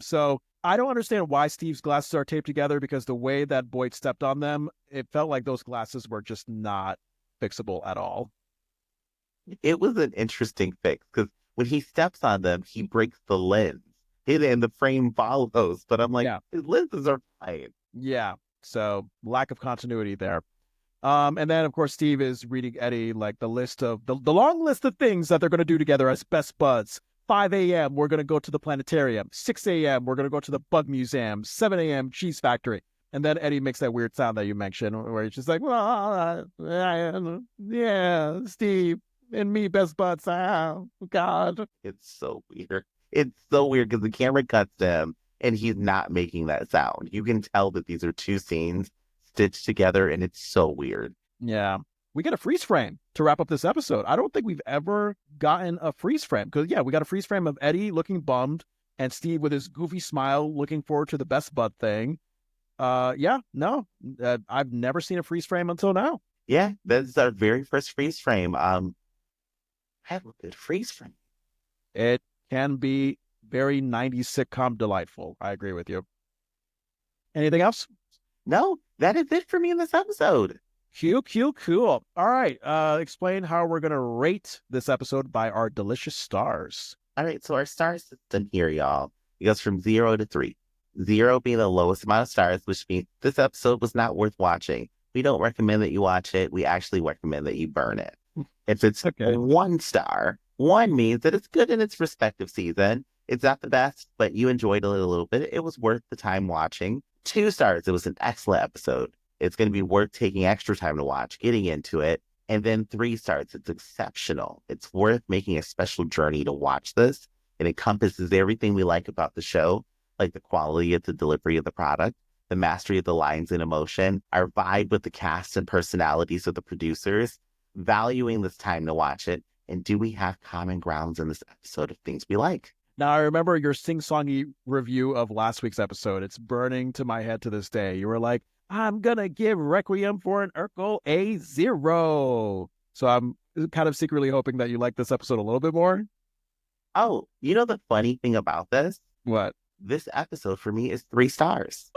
So I don't understand why Steve's glasses are taped together because the way that Boyd stepped on them, it felt like those glasses were just not fixable at all. It was an interesting fix because when he steps on them, he breaks the lens. And the frame follows. But I'm like, Yeah, his lenses are fine. yeah. So lack of continuity there. And then of course Steve is reading Eddie like the list of the long list of things that they're going to do together as best buds. 5 a.m. we're going to go to the planetarium. 6 a.m. we're going to go to the bug museum. 7 a.m. cheese factory. And then Eddie makes that weird sound that you mentioned, where he's just like, "Well, yeah, Steve and me best buds. Oh God." It's so weird. It's so weird because the camera cuts to him and he's not making that sound. You can tell that these are two scenes stitched together and it's so weird. Yeah. We get a freeze frame to wrap up this episode. I don't think we've ever gotten a freeze frame because, yeah, we got a freeze frame of Eddie looking bummed and Steve with his goofy smile looking forward to the best bud thing. Yeah, no, I've never seen a freeze frame until now. Yeah, that's our very first freeze frame. Have a good freeze frame. It can be very 90s sitcom delightful. I agree with you. Anything else? No, that is it for me in this episode. Cool. All right. Explain how we're going to rate this episode by our delicious stars. All right, so our star system here, y'all, it goes from 0 to 3. 0 being the lowest amount of stars, which means this episode was not worth watching. We don't recommend that you watch it. We actually recommend that you burn it. If it's Okay. 1 star, 1 means that it's good in its respective season. It's not the best, but you enjoyed it a little bit. It was worth the time watching. 2 stars, it was an excellent episode. It's going to be worth taking extra time to watch, getting into it. And then 3 stars, it's exceptional. It's worth making a special journey to watch this. It encompasses everything we like about the show, like the quality of the delivery of the product, the mastery of the lines and emotion, our vibe with the cast and personalities of the producers, valuing this time to watch it, and do we have common grounds in this episode of things we like? Now, I remember your sing-songy review of last week's episode. It's burning to my head to this day. You were like, I'm going to give Requiem for an Urkel a 0. So I'm kind of secretly hoping that you like this episode a little bit more. Oh, you know the funny thing about this? What? This episode for me is 3 stars.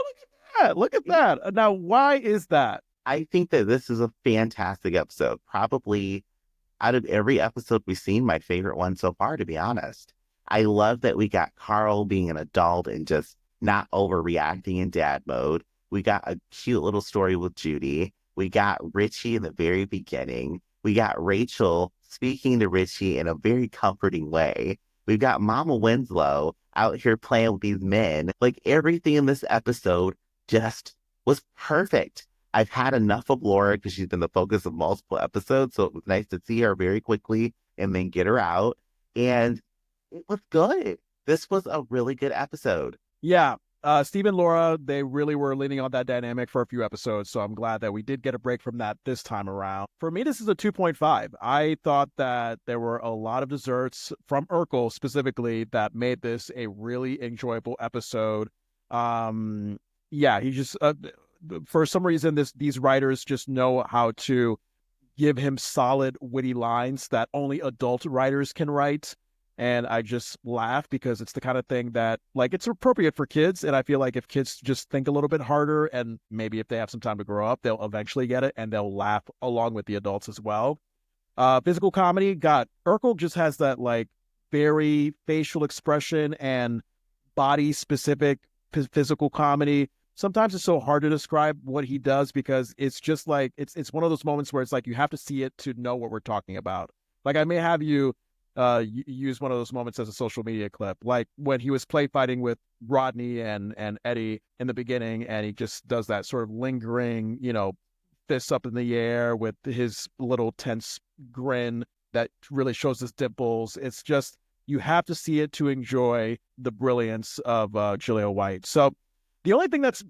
Yeah, look at that. Now, why is that? I think that this is a fantastic episode. Probably out of every episode we've seen, my favorite one so far, to be honest. I love that we got Carl being an adult and just not overreacting in dad mode. We got a cute little story with Judy. We got Richie in the very beginning. We got Rachel speaking to Richie in a very comforting way. We've got Mama Winslow out here playing with these men. Like everything in this episode just was perfect. I've had enough of Laura because she's been the focus of multiple episodes. So it was nice to see her very quickly and then get her out. And it was good. This was a really good episode. Yeah. Steve and Laura, they really were leaning on that dynamic for a few episodes. So I'm glad that we did get a break from that this time around. For me, this is a 2.5. I thought that there were a lot of desserts from Urkel specifically that made this a really enjoyable episode. Yeah, he just, for some reason, these writers just know how to give him solid, witty lines that only adult writers can write. And I just laugh because it's the kind of thing that, like, it's appropriate for kids. And I feel like if kids just think a little bit harder and maybe if they have some time to grow up, they'll eventually get it and they'll laugh along with the adults as well. Physical comedy Urkel just has that, like, very facial expression and body specific physical comedy. Sometimes it's so hard to describe what he does because it's just like, it's one of those moments where it's like, you have to see it to know what we're talking about. Like I may have you use one of those moments as a social media clip, like when he was play fighting with Rodney and Eddie in the beginning, and he just does that sort of lingering, fists up in the air with his little tense grin that really shows his dimples. It's just, you have to see it to enjoy the brilliance of Jaleel White. So the only thing that's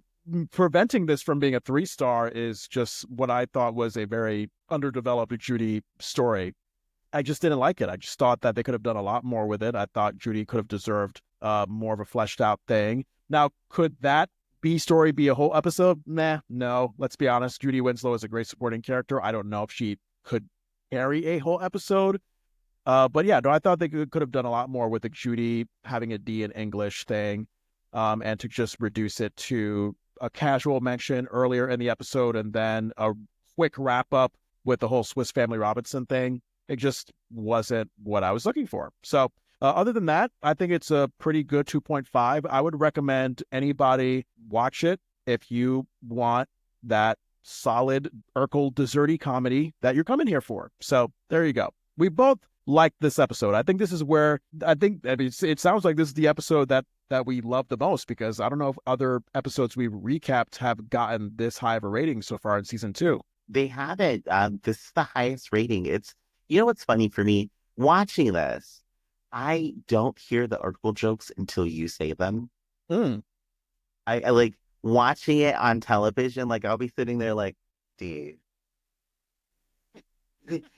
preventing this from being a 3-star is just what I thought was a very underdeveloped Judy story. I just didn't like it. I just thought that they could have done a lot more with it. I thought Judy could have deserved more of a fleshed out thing. Now, could that B story be a whole episode? Nah, no. Let's be honest. Judy Winslow is a great supporting character. I don't know if she could carry a whole episode. But yeah, no, I thought they could have done a lot more with the Judy having a D in English thing, and to just reduce it to a casual mention earlier in the episode and then a quick wrap up with the whole Swiss Family Robinson thing. It just wasn't what I was looking for. So other than that, I think it's a pretty good 2.5. I would recommend anybody watch it if you want that solid Urkel desserty comedy that you're coming here for. So there you go. We both like this episode. I think this is where it sounds like this is the episode that we love the most, because I don't know if other episodes we've recapped have gotten this high of a rating so far in season 2. They haven't. This is the highest rating. You know what's funny for me? Watching this, I don't hear the Urkel jokes until you say them. I like watching it on television. Like, I'll be sitting there like, dude.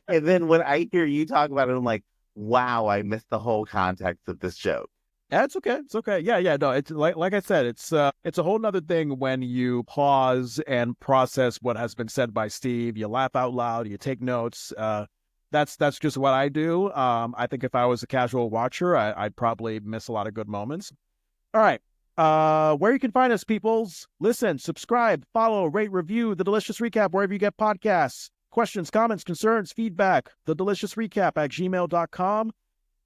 And then when I hear you talk about it, I'm like, wow, I missed the whole context of this joke. Yeah, it's okay. It's okay. Yeah. No, it's like I said, it's a whole nother thing when you pause and process what has been said by Steve. You laugh out loud. You take notes. That's just what I do. I think if I was a casual watcher, I'd probably miss a lot of good moments. All right. Where you can find us, peoples. Listen, subscribe, follow, rate, review The Delicious Recap wherever you get podcasts. Questions, comments, concerns, feedback, thedeliciousrecap@gmail.com.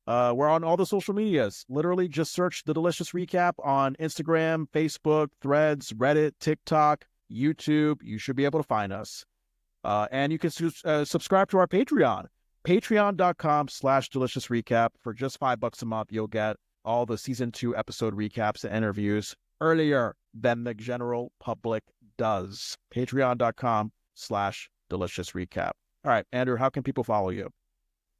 We're on all the social medias. Literally just search The Delicious Recap on Instagram, Facebook, Threads, Reddit, TikTok, YouTube. You should be able to find us. And you can subscribe to our Patreon, patreon.com/delicious recap. For just $5 a month, you'll get all the season 2 episode recaps and interviews earlier than the general public does. Patreon.com/delicious recap. All right, Andrew, how can people follow you?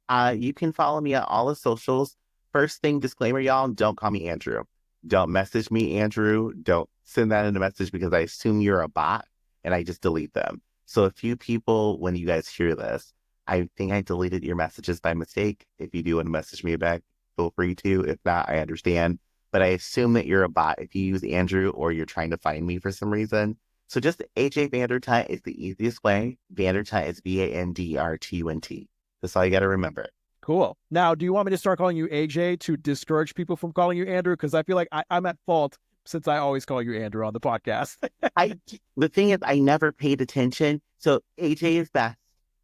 You can follow me on all the socials. First thing, disclaimer, y'all, don't call me Andrew. Don't message me, Andrew. Don't send that in a message, because I assume you're a bot and I just delete them. So a few people, when you guys hear this, I think I deleted your messages by mistake. If you do want to message me back, feel free to. If not, I understand. But I assume that you're a bot if you use Andrew or you're trying to find me for some reason. So just AJ Vandertunt is the easiest way. Vandertunt is VANDRTUNT. That's all you got to remember. Cool. Now, do you want me to start calling you AJ to discourage people from calling you Andrew? Because I feel like I'm at fault since I always call you Andrew on the podcast. The thing is, I never paid attention. So AJ is best.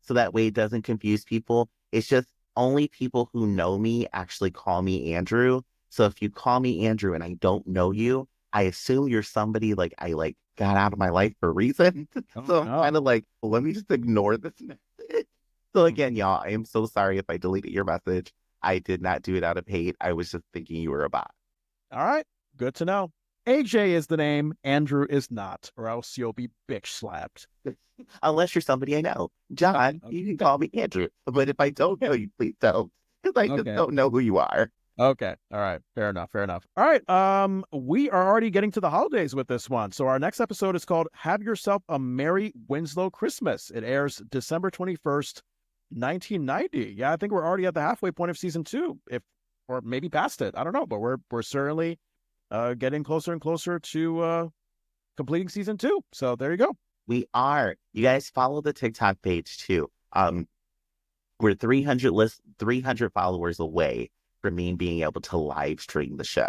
So that way it doesn't confuse people. It's just only people who know me actually call me Andrew. So if you call me Andrew and I don't know you, I assume you're somebody like I got out of my life for a reason. So I'm kind of like, let me just ignore this message. So again, y'all, I am so sorry if I deleted your message. I did not do it out of hate. I was just thinking you were a bot. All right. Good to know. AJ is the name. Andrew is not, or else you'll be bitch slapped. Unless you're somebody I know. John, you can call me Andrew. But if I don't know you, please don't. Because I just don't know who you are. Okay. All right. Fair enough. All right. We are already getting to the holidays with this one. So our next episode is called Have Yourself a Merry Winslow Christmas. It airs December 21st, 1990. Yeah, I think we're already at the halfway point of season 2, or maybe past it. I don't know, but we're certainly getting closer and closer to completing season 2. So there you go. We are. You guys follow the TikTok page too. We're 300 followers away from me being able to live stream the show.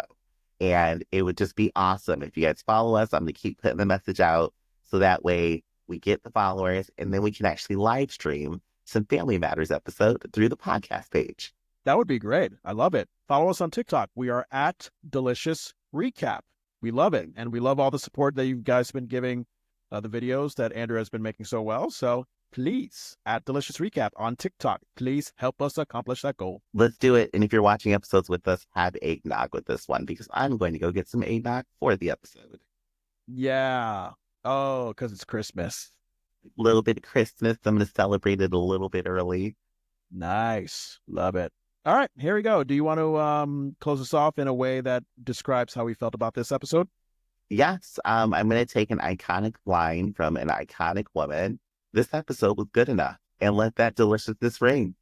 And it would just be awesome if you guys follow us. I'm going to keep putting the message out so that way we get the followers and then we can actually live stream some Family Matters episode through the podcast page. That would be great. I love it. Follow us on TikTok. We are at Delicious Recap. We love it. And we love all the support that you guys have been giving the videos that Andrew has been making so well. So please, at Delicious Recap on TikTok, please help us accomplish that goal. Let's do it. And if you're watching episodes with us, have eggnog with this one, because I'm going to go get some eggnog for the episode. Yeah. Oh, because it's Christmas. A little bit of Christmas. I'm going to celebrate it a little bit early. Nice. Love it. All right, here we go. Do you want to close us off in a way that describes how we felt about this episode? Yes, I'm going to take an iconic line from an iconic woman. This episode was good enough, and let that deliciousness ring.